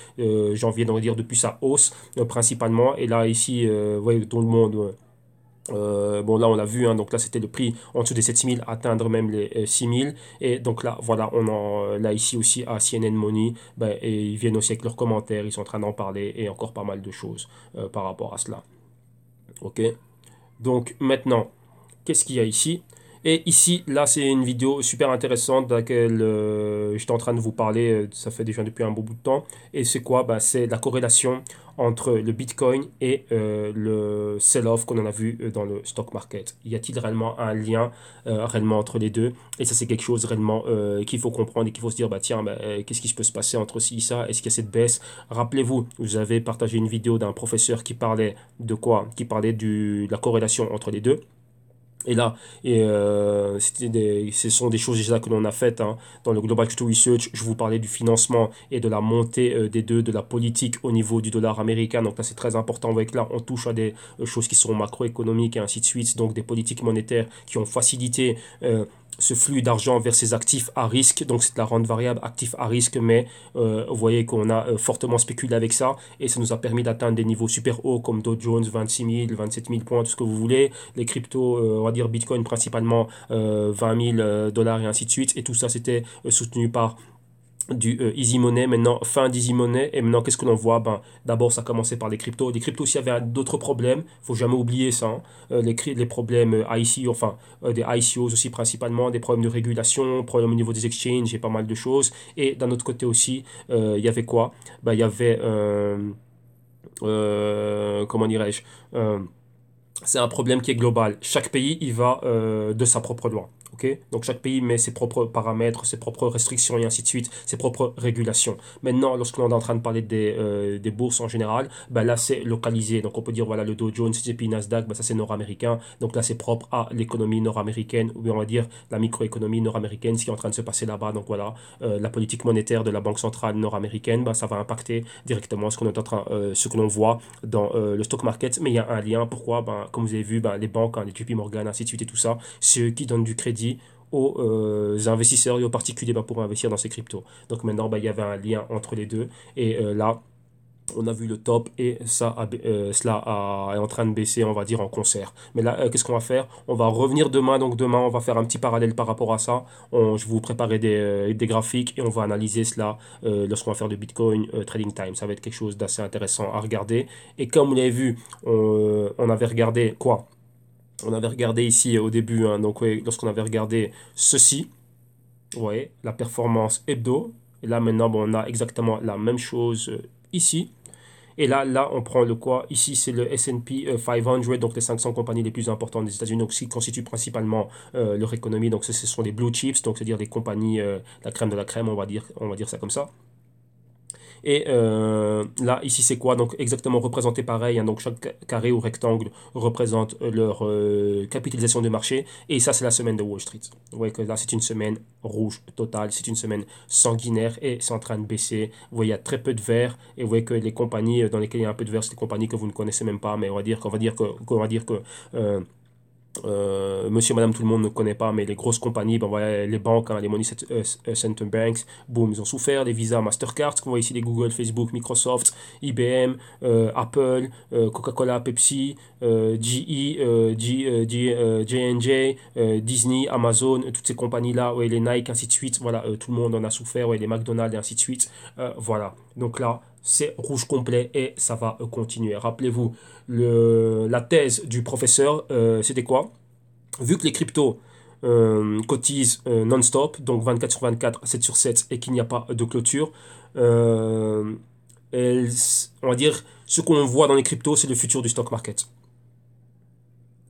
janvier, donc dire depuis sa hausse principalement. Et là, ici, vous voyez, tout le monde... bon là on l'a vu, hein, donc là c'était le prix en dessous des 7000, atteindre même les 6000. Et donc là voilà, là ici aussi à CNN Money, ben, et ils viennent aussi avec leurs commentaires, ils sont en train d'en parler et encore pas mal de choses par rapport à cela. Ok, donc maintenant qu'est-ce qu'il y a ici? Et ici, là, c'est une vidéo super intéressante dans laquelle j'étais en train de vous parler, ça fait déjà depuis un bon bout de temps. Et c'est quoi? Bah, c'est la corrélation entre le Bitcoin et le sell-off qu'on en a vu dans le stock market. Y a-t-il réellement un lien réellement entre les deux? Et ça, c'est quelque chose réellement qu'il faut comprendre et qu'il faut se dire, bah tiens, bah, qu'est-ce qui peut se passer entre ci et ça? Est-ce qu'il y a cette baisse? Rappelez-vous, vous avez partagé une vidéo d'un professeur qui parlait de quoi? Qui parlait de la corrélation entre les deux. Et là, ce sont des choses déjà que l'on a faites hein, dans le Global Crypto Research. Je vous parlais du financement et de la montée des deux, de la politique au niveau du dollar américain. Donc là, c'est très important. Vous voyez que là, on touche à des choses qui sont macroéconomiques et ainsi de suite. Donc des politiques monétaires qui ont facilité ce flux d'argent vers ces actifs à risque. Donc c'est de la rente variable, actifs à risque. Mais vous voyez qu'on a fortement spéculé avec ça. Et ça nous a permis d'atteindre des niveaux super hauts comme Dow Jones, 26 000, 27 000 points, tout ce que vous voulez. Les cryptos, on va dire Bitcoin principalement, 20 000 dollars et ainsi de suite. Et tout ça, c'était soutenu par du Easy Money, maintenant fin d'Easy Money. Et maintenant, qu'est-ce que l'on voit? Ben, d'abord, ça a commencé par les cryptos. Les cryptos aussi avaient d'autres problèmes, faut jamais oublier ça. Hein. Les problèmes ICO, enfin des ICOs aussi principalement, des problèmes de régulation, problèmes au niveau des exchanges et pas mal de choses. Et d'un autre côté aussi, il y avait quoi? Ben, il y avait, comment dirais-je, c'est un problème qui est global. Chaque pays y va de sa propre loi. Okay, donc chaque pays met ses propres paramètres, ses propres restrictions et ainsi de suite, ses propres régulations. Maintenant, lorsque l'on est en train de parler des bourses en général, ben là c'est localisé. Donc on peut dire voilà le Dow Jones, S&P, Nasdaq, ben ça c'est nord-américain. Donc là c'est propre à l'économie nord-américaine, ou bien on va dire la microéconomie nord-américaine, ce qui est en train de se passer là-bas. Donc voilà, la politique monétaire de la Banque centrale nord-américaine, ben ça va impacter directement ce qu'on est en train, ce que l'on voit dans le stock market. Mais il y a un lien. Pourquoi? Ben, comme vous avez vu, ben, les banques, hein, les JP Morgan, ainsi de suite et tout ça, c'est eux qui donnent du crédit aux investisseurs et aux particuliers ben, pour investir dans ces cryptos. Donc maintenant, ben, il y avait un lien entre les deux. Et là, on a vu le top et cela est en train de baisser, on va dire, en concert. Mais là, qu'est-ce qu'on va faire? On va revenir demain. Donc demain, on va faire un petit parallèle par rapport à ça. Je vais vous préparer des graphiques et on va analyser cela lorsqu'on va faire de Bitcoin Trading Time. Ça va être quelque chose d'assez intéressant à regarder. Et comme vous l'avez vu, on avait regardé quoi? On avait regardé ici au début, hein, donc ouais, lorsqu'on avait regardé ceci, ouais, la performance hebdo. Et là maintenant, bon, on a exactement la même chose ici. Et là, on prend le quoi? Ici, c'est le S&P 500, donc les 500 compagnies les plus importantes des États-Unis, donc qui constituent principalement leur économie. Donc ce sont les blue chips, donc c'est-à-dire des compagnies, la crème de la crème, on va dire ça comme ça. Et là, ici, c'est quoi? Donc, exactement représenté pareil, hein. Donc, chaque carré ou rectangle représente leur capitalisation de marché. Et ça, c'est la semaine de Wall Street. Vous voyez que là, c'est une semaine rouge totale. C'est une semaine sanguinaire et c'est en train de baisser. Vous voyez, il y a très peu de vert. Et vous voyez que les compagnies dans lesquelles il y a un peu de vert, c'est des compagnies que vous ne connaissez même pas. Mais on va dire que euh, monsieur, madame, tout le monde ne connaît pas, mais les grosses compagnies, ben voilà, les banques, hein, les Money Center Banks, boom, ils ont souffert. Les Visa, Mastercard, qu'on voit ici, les Google, Facebook, Microsoft, IBM, Apple, Coca-Cola, Pepsi, GE, J&J, Disney, Amazon, toutes ces compagnies-là, ouais, les Nike, ainsi de suite, voilà, tout le monde en a souffert, ouais, les McDonald's, et ainsi de suite. Voilà, donc là, c'est rouge complet et ça va continuer. Rappelez-vous, la thèse du professeur, c'était quoi? Vu que les cryptos cotisent non-stop, donc 24 sur 24, 7 sur 7, et qu'il n'y a pas de clôture, euh, elles- on va dire, ce qu'on voit dans les cryptos, c'est le futur du stock market.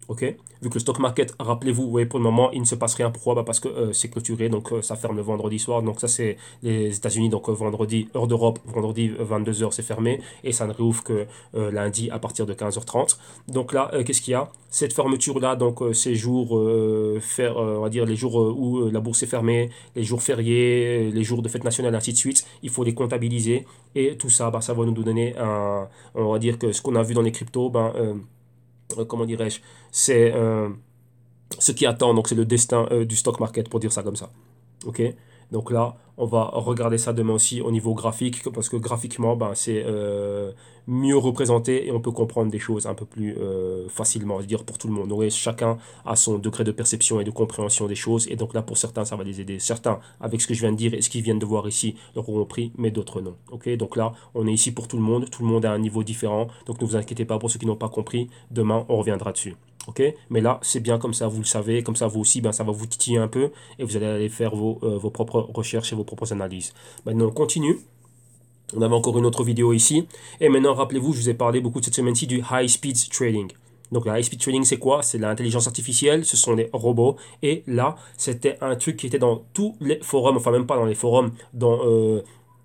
Ok. Vu que le stock market, rappelez-vous, ouais, pour le moment, il ne se passe rien. Pourquoi? Bah parce que c'est clôturé, donc ça ferme le vendredi soir. Donc ça, c'est les États-Unis, donc vendredi, heure d'Europe, vendredi 22 h, c'est fermé. Et ça ne réouvre que lundi à partir de 15 h 30. Donc là, qu'est-ce qu'il y a? Cette fermeture-là, donc ces jours, on va dire les jours où la bourse est fermée, les jours fériés, les jours de fête nationale, ainsi de suite, il faut les comptabiliser. Et tout ça, bah, ça va nous donner on va dire que ce qu'on a vu dans les cryptos, ben, comment dirais-je, c'est ce qui attend, donc c'est le destin du stock market, pour dire ça comme ça. Ok. Donc là, on va regarder ça demain aussi au niveau graphique, parce que graphiquement, ben, c'est mieux représenté et on peut comprendre des choses un peu plus facilement, je veux dire, pour tout le monde. Donc, chacun a son degré de perception et de compréhension des choses, et donc là, pour certains, ça va les aider. Certains, avec ce que je viens de dire et ce qu'ils viennent de voir ici, l'auront compris, mais d'autres non. Ok. Donc là, on est ici pour tout le monde a un niveau différent, donc ne vous inquiétez pas pour ceux qui n'ont pas compris, demain, on reviendra dessus. Ok. Mais là, c'est bien comme ça, vous le savez, comme ça, vous aussi, ben, ça va vous titiller un peu et vous allez aller faire vos propres recherches et vos propres analyses. Maintenant, on continue. On avait encore une autre vidéo ici. Et maintenant, rappelez-vous, je vous ai parlé beaucoup de cette semaine-ci du high speed trading. Donc, le high speed trading, c'est quoi? C'est l'intelligence artificielle, ce sont les robots. Et là, c'était un truc qui était dans tous les forums, enfin, même pas dans les forums, dans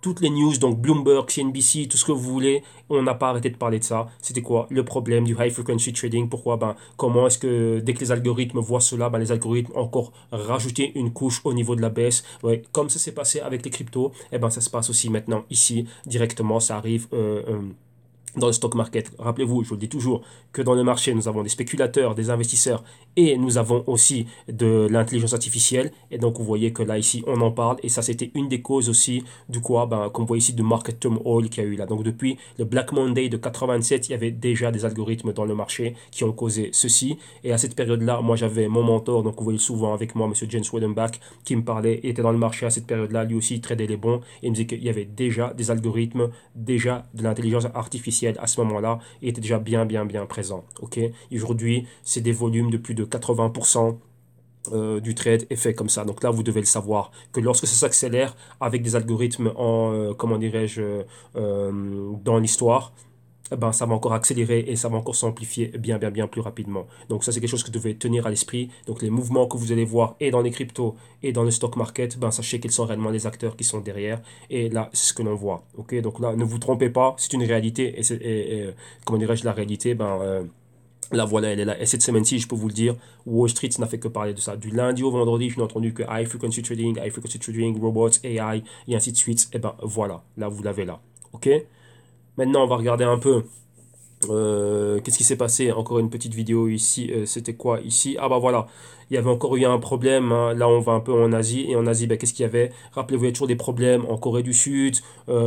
toutes les news, donc Bloomberg, CNBC, tout ce que vous voulez. On n'a pas arrêté de parler de ça. C'était quoi? Le problème du high frequency trading. Pourquoi? Ben, comment est-ce que dès que les algorithmes voient cela, ben, les algorithmes ont encore rajouté une couche au niveau de la baisse. Ouais, comme ça s'est passé avec les cryptos, et ben, ça se passe aussi maintenant ici, directement. Ça arrive dans le stock market. Rappelez-vous, je vous le dis toujours, que dans le marché, nous avons des spéculateurs, des investisseurs et nous avons aussi de l'intelligence artificielle. Et donc, vous voyez que là, ici, on en parle. Et ça, c'était une des causes aussi du quoi, ben, comme vous voyez ici, du market turmoil qu'il y a eu là. Donc, depuis le Black Monday de 87, il y avait déjà des algorithmes dans le marché qui ont causé ceci. Et à cette période-là, moi, j'avais mon mentor, donc vous voyez souvent avec moi, monsieur James Weidenbach, qui me parlait. Il était dans le marché à cette période-là. Lui aussi, il tradait les bons. Et il me disait qu'il y avait déjà des algorithmes, déjà de l'intelligence artificielle à ce moment-là et était déjà bien, bien, bien présent. Ok. Aujourd'hui, c'est des volumes de plus de 80% du trade est fait comme ça. Donc là, vous devez le savoir que lorsque ça s'accélère avec des algorithmes comment dirais-je, dans l'histoire, eh ben, ça va encore accélérer et ça va encore s'amplifier bien, bien, bien plus rapidement. Donc ça, c'est quelque chose que vous devez tenir à l'esprit. Donc les mouvements que vous allez voir et dans les cryptos et dans le stock market, ben, sachez quels sont réellement les acteurs qui sont derrière. Et là, c'est ce que l'on voit. Ok. Donc là, ne vous trompez pas, c'est une réalité. Comment dirais-je, la réalité, ben, là, voilà, elle est là. Et cette semaine-ci, je peux vous le dire, Wall Street n'a fait que parler de ça. Du lundi au vendredi, je n'ai entendu que high frequency trading, robots, AI, et ainsi de suite. Et ben voilà, là, vous l'avez là. Ok. Maintenant, on va regarder un peu qu'est-ce qui s'est passé? Encore une petite vidéo ici. C'était quoi ici? Ah bah voilà. Il y avait encore eu un problème, hein. Là, on va un peu en Asie. Et en Asie, ben, qu'est-ce qu'il y avait? Rappelez-vous, il y a toujours des problèmes en Corée du Sud,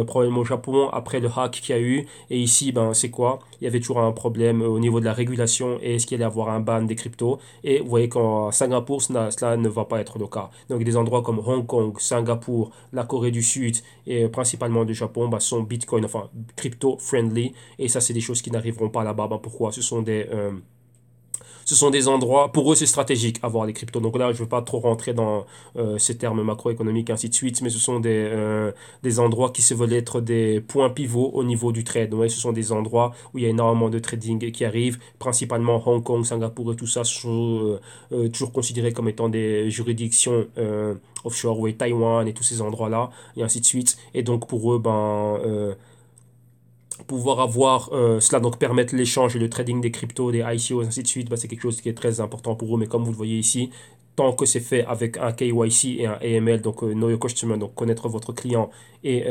problème au Japon, après le hack qu'il y a eu. Et ici, ben, c'est quoi? Il y avait toujours un problème au niveau de la régulation et est-ce qu'il allait y avoir un ban des cryptos? Et vous voyez qu'en Singapour, cela ne va pas être le cas. Donc, des endroits comme Hong Kong, Singapour, la Corée du Sud et principalement le Japon ben, sont Bitcoin, enfin, crypto-friendly. Et ça, c'est des choses qui n'arriveront pas là-bas. Ben, pourquoi? ce sont des endroits, pour eux c'est stratégique avoir les cryptos. Donc là je ne veux pas trop rentrer dans ces termes macroéconomiques et ainsi de suite, mais ce sont des endroits qui se veulent être des points pivots au niveau du trade. Ouais, ce sont des endroits où il y a énormément de trading qui arrive, principalement Hong Kong, Singapour et tout ça sont toujours considérés comme étant des juridictions offshore, ouais, Taïwan et tous ces endroits-là, et ainsi de suite. Et donc pour eux, pouvoir avoir cela, donc permettre l'échange et le trading des cryptos, des ICO, et ainsi de suite, c'est quelque chose qui est très important pour eux. Mais comme vous le voyez ici, tant que c'est fait avec un KYC et un AML, donc Know Your Customer, donc connaître votre client et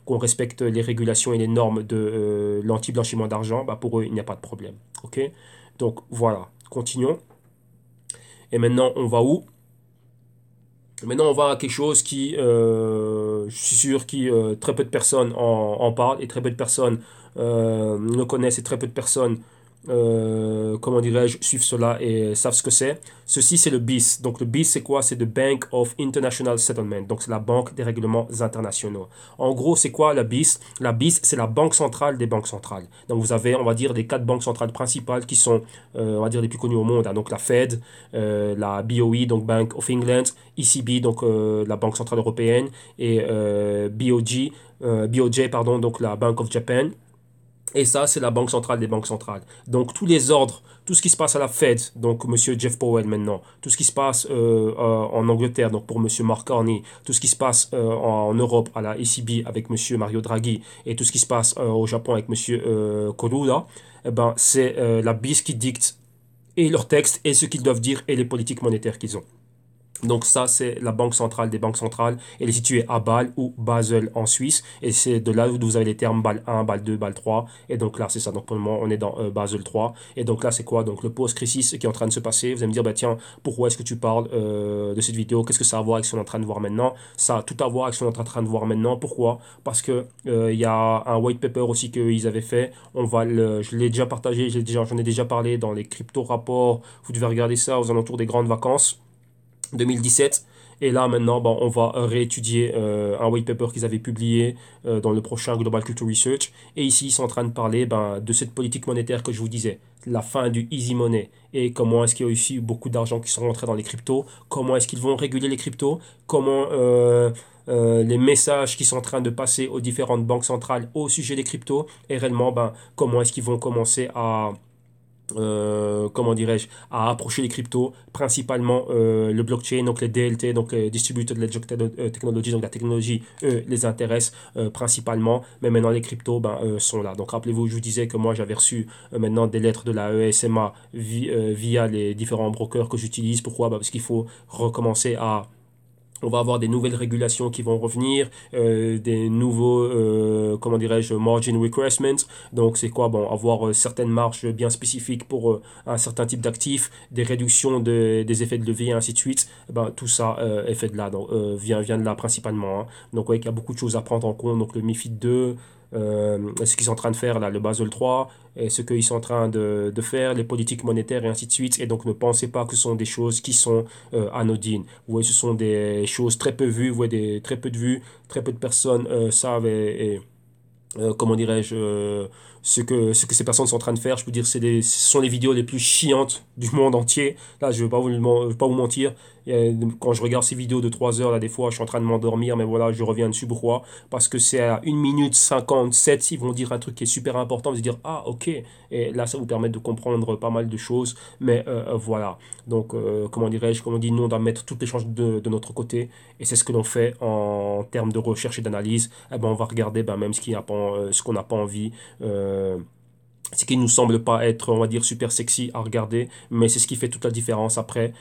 qu'on respecte les régulations et les normes de l'anti-blanchiment d'argent, pour eux, il n'y a pas de problème. Ok. Donc voilà, continuons. Et maintenant, on va où? Maintenant, on va à quelque chose qui, je suis sûr, qui très peu de personnes en parlent et très peu de personnes le connaissent et très peu de personnes, comment dirais-je, suivent cela et savent ce que c'est. Ceci, c'est le BIS. Donc, le BIS, c'est quoi? C'est the Bank of International Settlement. Donc, c'est la Banque des règlements internationaux. En gros, c'est quoi la BIS? La BIS, c'est la banque centrale des banques centrales. Donc, vous avez, on va dire, les quatre banques centrales principales qui sont, on va dire, les plus connues au monde, hein. Donc, la Fed, la BOE, donc Bank of England, ECB, donc la Banque centrale européenne, et BOJ, pardon, donc la Bank of Japan. Et ça, c'est la banque centrale des banques centrales. Donc, tous les ordres, tout ce qui se passe à la Fed, donc Monsieur Jeff Powell maintenant, tout ce qui se passe en Angleterre, donc pour Monsieur Mark Carney, tout ce qui se passe en Europe à la ECB avec Monsieur Mario Draghi, et tout ce qui se passe au Japon avec Monsieur Kodouda, c'est la BIS qui dicte et leurs textes, et ce qu'ils doivent dire, et les politiques monétaires qu'ils ont. Donc ça, c'est la banque centrale des banques centrales. Elle est située à Bâle ou Basel en Suisse. Et c'est de là où vous avez les termes Bâle 1, Bâle 2, Bâle 3. Et donc là, c'est ça. Donc pour le moment, on est dans Basel 3. Et donc là, c'est quoi? Donc le post-crisis qui est en train de se passer. Vous allez me dire, tiens, pourquoi est-ce que tu parles de cette vidéo? Qu'est-ce que ça a à voir avec ce qu'on est en train de voir maintenant? Ça a tout à voir avec ce qu'on est en train de voir maintenant. Pourquoi? Parce que il y a un white paper aussi qu'ils avaient fait. Je l'ai déjà partagé, j'en ai déjà parlé dans les crypto rapports. Vous devez regarder ça aux alentours des grandes vacances. 2017. Et là, maintenant, on va réétudier un white paper qu'ils avaient publié dans le prochain Global Culture Research. Et ici, ils sont en train de parler de cette politique monétaire que je vous disais, la fin du easy money. Et comment est-ce qu'il y a aussi beaucoup d'argent qui sont rentrés dans les cryptos. Comment est-ce qu'ils vont réguler les cryptos. Comment les messages qui sont en train de passer aux différentes banques centrales au sujet des cryptos. Et réellement, comment est-ce qu'ils vont commencer à comment dirais-je, à approcher les cryptos, principalement le blockchain, donc les DLT, donc les Distributed Ledger Technologies, donc la technologie, eux, les intéresse principalement, mais maintenant les cryptos sont là. Donc rappelez-vous, je vous disais que moi j'avais reçu maintenant des lettres de la ESMA via les différents brokers que j'utilise. Pourquoi? Parce qu'il faut recommencer à... On va avoir des nouvelles régulations qui vont revenir, des nouveaux, comment dirais-je, margin requirements. Donc c'est quoi? Avoir certaines marges bien spécifiques pour un certain type d'actifs, des réductions des effets de levier, et ainsi de suite. Tout ça est fait de là, donc, vient de là principalement, hein. Donc ouais, il y a beaucoup de choses à prendre en compte. Donc le MiFID 2, ce qu'ils sont en train de faire là, le Basel 3, et ce qu'ils sont en train de faire, les politiques monétaires et ainsi de suite. Et donc ne pensez pas que ce sont des choses qui sont anodines. Vous voyez, ce sont des choses très peu vues, vous voyez, très peu de vues, très peu de personnes savent comment dirais-je, ce que ces personnes sont en train de faire. Je peux dire, ce sont les vidéos les plus chiantes du monde entier. Là, je ne vais pas vous mentir. Quand je regarde ces vidéos de 3 heures, là, des fois, je suis en train de m'endormir, mais voilà, je reviens dessus. Pourquoi? Parce que c'est à 1 minute 57, ils vont dire un truc qui est super important, vous allez dire, ah, ok. Et là, ça vous permet de comprendre pas mal de choses. Mais voilà. Donc, comment dirais-je, comme on dit, nous, on doit mettre toutes les chances de notre côté. Et c'est ce que l'on fait en termes de recherche et d'analyse. On va regarder même ce qu'on n'a pas envie. Ce qui ne nous semble pas être, on va dire, super sexy à regarder, mais c'est ce qui fait toute la différence après,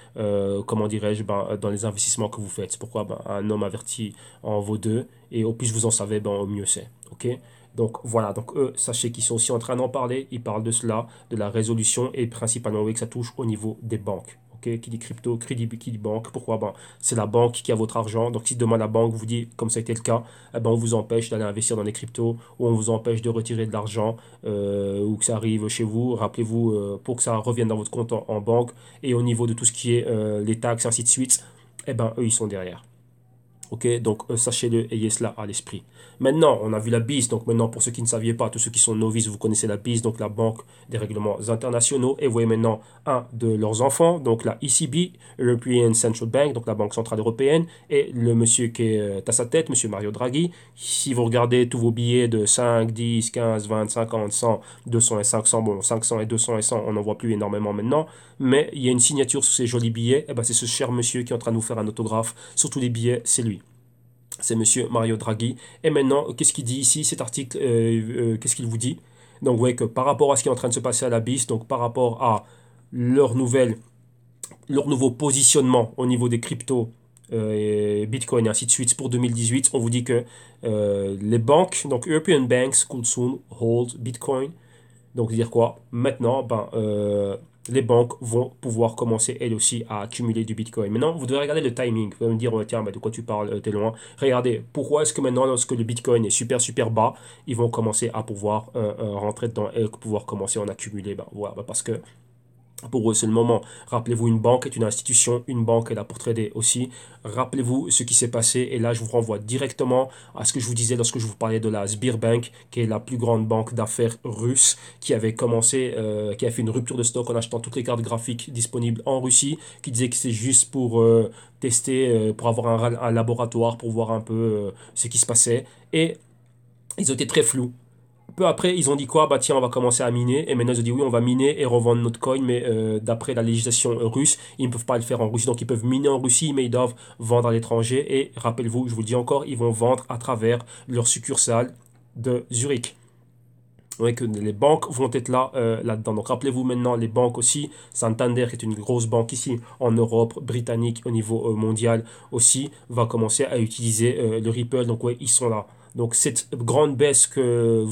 comment dirais-je, dans les investissements que vous faites. C'est pourquoi un homme averti en vaut deux, et au plus vous en savez, au mieux c'est. Ok? Donc voilà, donc eux, sachez qu'ils sont aussi en train d'en parler, ils parlent de cela, de la résolution, et principalement, oui, que ça touche au niveau des banques. Okay, qui dit crypto, qui dit banque. Pourquoi? C'est la banque qui a votre argent. Donc si demain la banque vous dit, comme ça a été le cas, on vous empêche d'aller investir dans les cryptos, ou on vous empêche de retirer de l'argent, ou que ça arrive chez vous, rappelez-vous, pour que ça revienne dans votre compte en banque, et au niveau de tout ce qui est les taxes, ainsi de suite, eux, ils sont derrière. Ok, donc sachez-le, ayez cela à l'esprit. Maintenant, on a vu la BIS. Donc maintenant, pour ceux qui ne saviez pas, tous ceux qui sont novices, vous connaissez la BIS, donc la Banque des règlements internationaux. Et vous voyez maintenant un de leurs enfants, donc la ECB, European Central Bank, donc la Banque centrale européenne, et le monsieur qui est à sa tête, monsieur Mario Draghi. Si vous regardez tous vos billets de 5, 10, 15, 20, 50, 100, 200 et 500, bon, 500 et 200 et 100, on n'en voit plus énormément maintenant, mais il y a une signature sur ces jolis billets. Et ben, c'est ce cher monsieur qui est en train de nous faire un autographe sur tous les billets, c'est lui. C'est monsieur Mario Draghi. Et maintenant, qu'est-ce qu'il dit ici, cet article, qu'est-ce qu'il vous dit? Donc, vous voyez que par rapport à ce qui est en train de se passer à la BIS, donc par rapport à leur leur nouveau positionnement au niveau des cryptos, Bitcoin et ainsi de suite pour 2018, on vous dit que les banques, donc European Banks could soon hold Bitcoin. Donc, dire quoi? Maintenant, les banques vont pouvoir commencer, elles aussi, à accumuler du Bitcoin. Maintenant, vous devez regarder le timing. Vous allez me dire, ouais, tiens, de quoi tu parles, t'es loin. Regardez, pourquoi est-ce que maintenant, lorsque le Bitcoin est super, super bas, ils vont commencer à pouvoir rentrer dedans et pouvoir commencer à en accumuler? Voilà, parce que pour eux, c'est le moment. Rappelez-vous, une banque est une institution, une banque est là pour trader aussi. Rappelez-vous ce qui s'est passé, et là, je vous renvoie directement à ce que je vous disais lorsque je vous parlais de la Sberbank, qui est la plus grande banque d'affaires russe, qui avait commencé, qui a fait une rupture de stock en achetant toutes les cartes graphiques disponibles en Russie, qui disait que c'est juste pour tester, pour avoir un laboratoire, pour voir un peu ce qui se passait. Et ils ont été très flous. Peu après, ils ont dit quoi? Bah tiens, on va commencer à miner. Et maintenant, ils ont dit oui, on va miner et revendre notre coin. Mais d'après la législation russe, ils ne peuvent pas le faire en Russie. Donc, ils peuvent miner en Russie, mais ils doivent vendre à l'étranger. Et rappelez-vous, je vous le dis encore, ils vont vendre à travers leur succursale de Zurich. Ouais, que les banques vont être là, là-dedans. Donc rappelez-vous maintenant, les banques aussi, Santander, qui est une grosse banque ici en Europe, britannique au niveau mondial aussi, va commencer à utiliser le Ripple. Donc ouais, ils sont là. Donc cette grande baisse que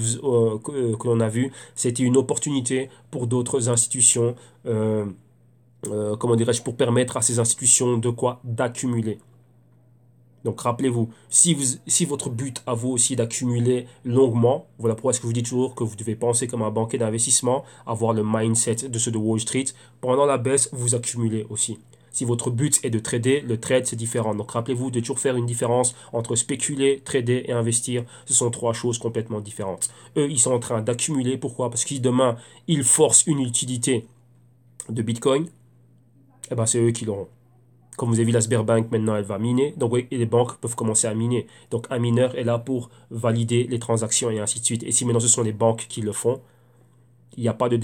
l'on a vue, c'était une opportunité pour d'autres institutions, comment dirais-je, pour permettre à ces institutions de quoi? D'accumuler. Donc rappelez-vous, si votre but à vous aussi d'accumuler longuement, voilà pourquoi est-ce que je vous dis toujours que vous devez penser comme un banquier d'investissement, avoir le mindset de ceux de Wall Street. Pendant la baisse, vous accumulez aussi. Si votre but est de trader, le trade c'est différent. Donc rappelez-vous de toujours faire une différence entre spéculer, trader et investir. Ce sont trois choses complètement différentes. Eux, ils sont en train d'accumuler. Pourquoi? Parce que si demain, ils forcent une utilité de Bitcoin, eh ben, c'est eux qui l'auront. Comme vous avez vu, la Sberbank, maintenant, elle va miner. Donc, oui, et les banques peuvent commencer à miner. Donc, un mineur est là pour valider les transactions et ainsi de suite. Et si maintenant ce sont les banques qui le font, il n'y a pas de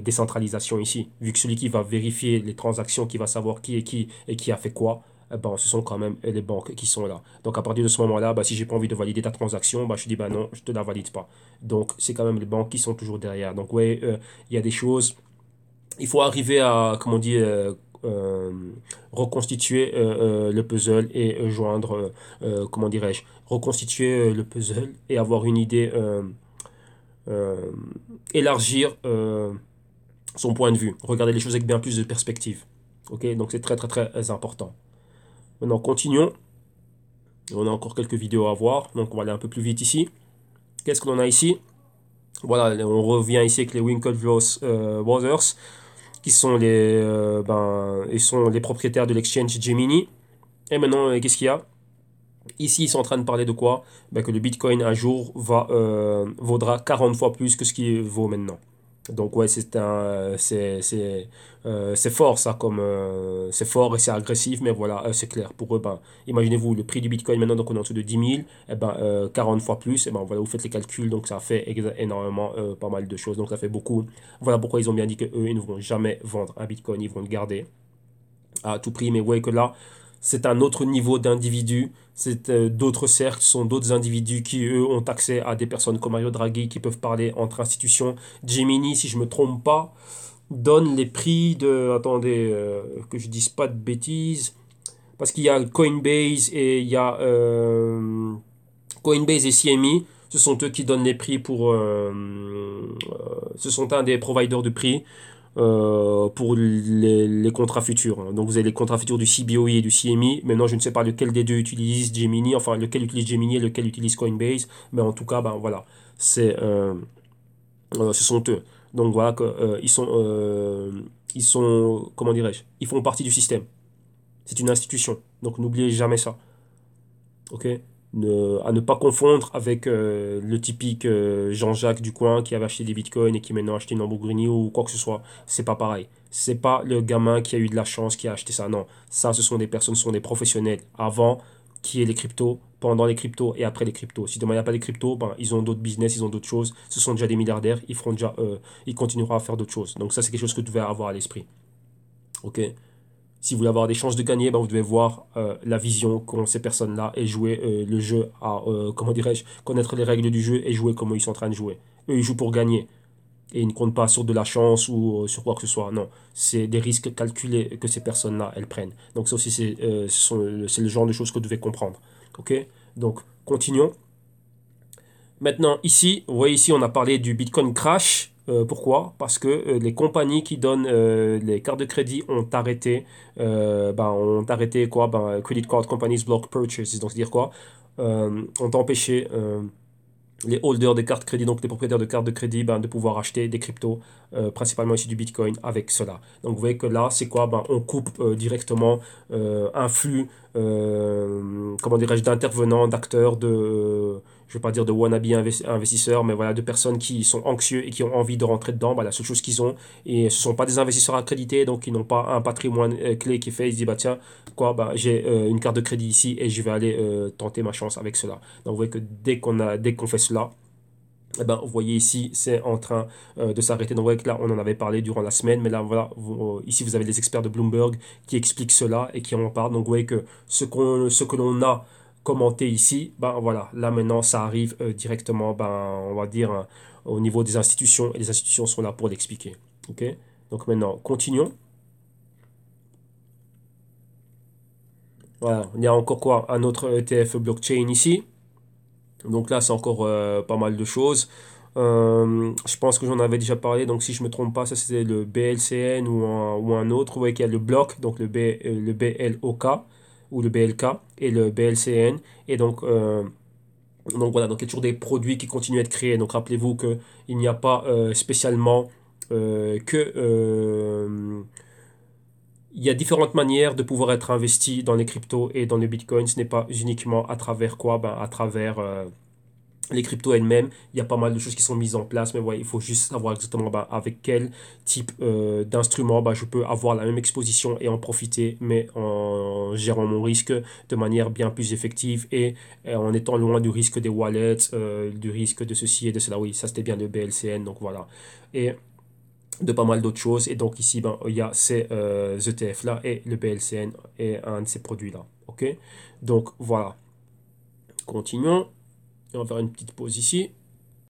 décentralisation ici. Vu que celui qui va vérifier les transactions, qui va savoir qui est qui et qui a fait quoi, eh ben, ce sont quand même les banques qui sont là. Donc, à partir de ce moment-là, si j'ai pas envie de valider ta transaction, je dis, non, je te la valide pas. Donc, c'est quand même les banques qui sont toujours derrière. Donc, oui, il y a des choses. Il faut arriver à, comment on dit, euh, reconstituer le puzzle et joindre, comment dirais-je, reconstituer le puzzle et avoir une idée, euh, élargir son point de vue, regarder les choses avec bien plus de perspective. Ok, donc c'est très très très important. Maintenant, continuons. On a encore quelques vidéos à voir, donc on va aller un peu plus vite ici. Qu'est-ce que l'on a ici? Voilà, on revient ici avec les Winklevoss Brothers, qui sont ils sont les propriétaires de l'exchange Gemini. Et maintenant, qu'est-ce qu'il y a? Ici, ils sont en train de parler de quoi? Que le Bitcoin un jour vaudra 40 fois plus que ce qu'il vaut maintenant. Donc ouais, c'est fort ça, comme c'est fort et c'est agressif, mais voilà, c'est clair pour eux. Imaginez-vous le prix du Bitcoin maintenant, donc on est en dessous de 10 000, 40 fois plus, voilà, vous faites les calculs, donc ça fait énormément, pas mal de choses, donc ça fait beaucoup. Voilà pourquoi ils ont bien dit que eux, ils ne vont jamais vendre un Bitcoin, ils vont le garder à tout prix. Mais vous voyez que là, c'est un autre niveau d'individus, c'est d'autres cercles, ce sont d'autres individus qui, eux, ont accès à des personnes comme Mario Draghi qui peuvent parler entre institutions. Gemini, si je ne me trompe pas, donne les prix de... Attendez, que je dise pas de bêtises. Parce qu'il y a Coinbase et il y a Coinbase et CME. Ce sont eux qui donnent les prix pour... ce sont un des providers de prix pour les contrats futurs. Donc vous avez les contrats futurs du CBOE et du CME. Maintenant, je ne sais pas lequel des deux utilise Gemini, enfin lequel utilise Gemini et lequel utilise Coinbase. Mais en tout cas, voilà, ce sont eux. Donc voilà que ils sont, comment dirais-je, ils font partie du système. C'est une institution. Donc n'oubliez jamais ça. Ok? À ne pas confondre avec le typique Jean-Jacques du coin qui avait acheté des bitcoins et qui maintenant a acheté une Lamborghini ou quoi que ce soit. C'est pas pareil. C'est pas le gamin qui a eu de la chance qui a acheté ça. Non, ça, ce sont des personnes, ce sont des professionnels. Avant, qui est les cryptos, pendant les cryptos et après les cryptos. Si demain il n'y a pas les cryptos, ben, ils ont d'autres business, ils ont d'autres choses. Ce sont déjà des milliardaires, ils continueront à faire d'autres choses. Donc ça, c'est quelque chose que vous devez avoir à l'esprit. Ok? Si vous voulez avoir des chances de gagner, ben vous devez voir la vision qu'ont ces personnes-là et jouer le jeu à, comment dirais-je, connaître les règles du jeu et jouer comme ils sont en train de jouer. Eux, ils jouent pour gagner. Et ils ne comptent pas sur de la chance ou sur quoi que ce soit. Non, c'est des risques calculés que ces personnes-là, elles prennent. Donc ça aussi, c'est le genre de choses que vous devez comprendre. Ok? Donc, continuons. Maintenant, ici, vous voyez ici, on a parlé du Bitcoin crash. Pourquoi? Parce que les compagnies qui donnent les cartes de crédit ont arrêté quoi? Ben, Credit Card Companies Block Purchases. Donc, c'est-à-dire quoi? Ont empêché les holders de cartes crédit, donc les propriétaires de cartes de crédit, ben, de pouvoir acheter des cryptos, principalement ici du Bitcoin, avec cela. Donc vous voyez que là, c'est quoi? Ben, on coupe directement un flux, comment dirais-je, d'intervenants, d'acteurs, je ne vais pas dire de wannabe investisseurs, mais voilà, de personnes qui sont anxieux et qui ont envie de rentrer dedans. Ben, la seule chose qu'ils ont, et ce ne sont pas des investisseurs accrédités, donc ils n'ont pas un patrimoine clé qui fait, ils se disent, bah tiens, quoi, bah, j'ai une carte de crédit ici et je vais aller tenter ma chance avec cela. Donc vous voyez que dès qu'on fait cela, eh ben, vous voyez ici, c'est en train de s'arrêter. Donc vous voyez que là, on en avait parlé durant la semaine, mais là, voilà, ici, vous avez les experts de Bloomberg qui expliquent cela et qui en parlent. Donc vous voyez que ce que l'on a commenté ici, ben voilà, là maintenant, ça arrive directement, ben, on va dire, hein, au niveau des institutions, et les institutions sont là pour l'expliquer. Ok? Donc maintenant, continuons. Voilà, il y a encore quoi? Un autre ETF blockchain ici. Donc là, c'est encore pas mal de choses. Je pense que j'en avais déjà parlé, donc si je me trompe pas, ça c'était le BLCN ou un autre. Vous voyez qu'il y a le bloc, donc le BLOK ou le BLK et le BLCN. Et donc voilà, donc il y a toujours des produits qui continuent à être créés. Donc rappelez-vous qu'il n'y a pas spécialement que il y a différentes manières de pouvoir être investi dans les cryptos et dans le Bitcoin. Ce n'est pas uniquement à travers quoi? Ben, à travers les cryptos elles-mêmes. Il y a pas mal de choses qui sont mises en place, mais ouais, il faut juste savoir exactement ben, avec quel type d'instrument ben, je peux avoir la même exposition et en profiter, mais en gérant mon risque de manière bien plus effective et en étant loin du risque des wallets, du risque de ceci et de cela. Oui, ça c'était bien le BLCN, donc voilà. Et de pas mal d'autres choses. Et donc ici, ben, il y a ces ETF-là et le BLCN est un de ces produits-là. OK? Donc voilà. Continuons. Et on va faire une petite pause ici.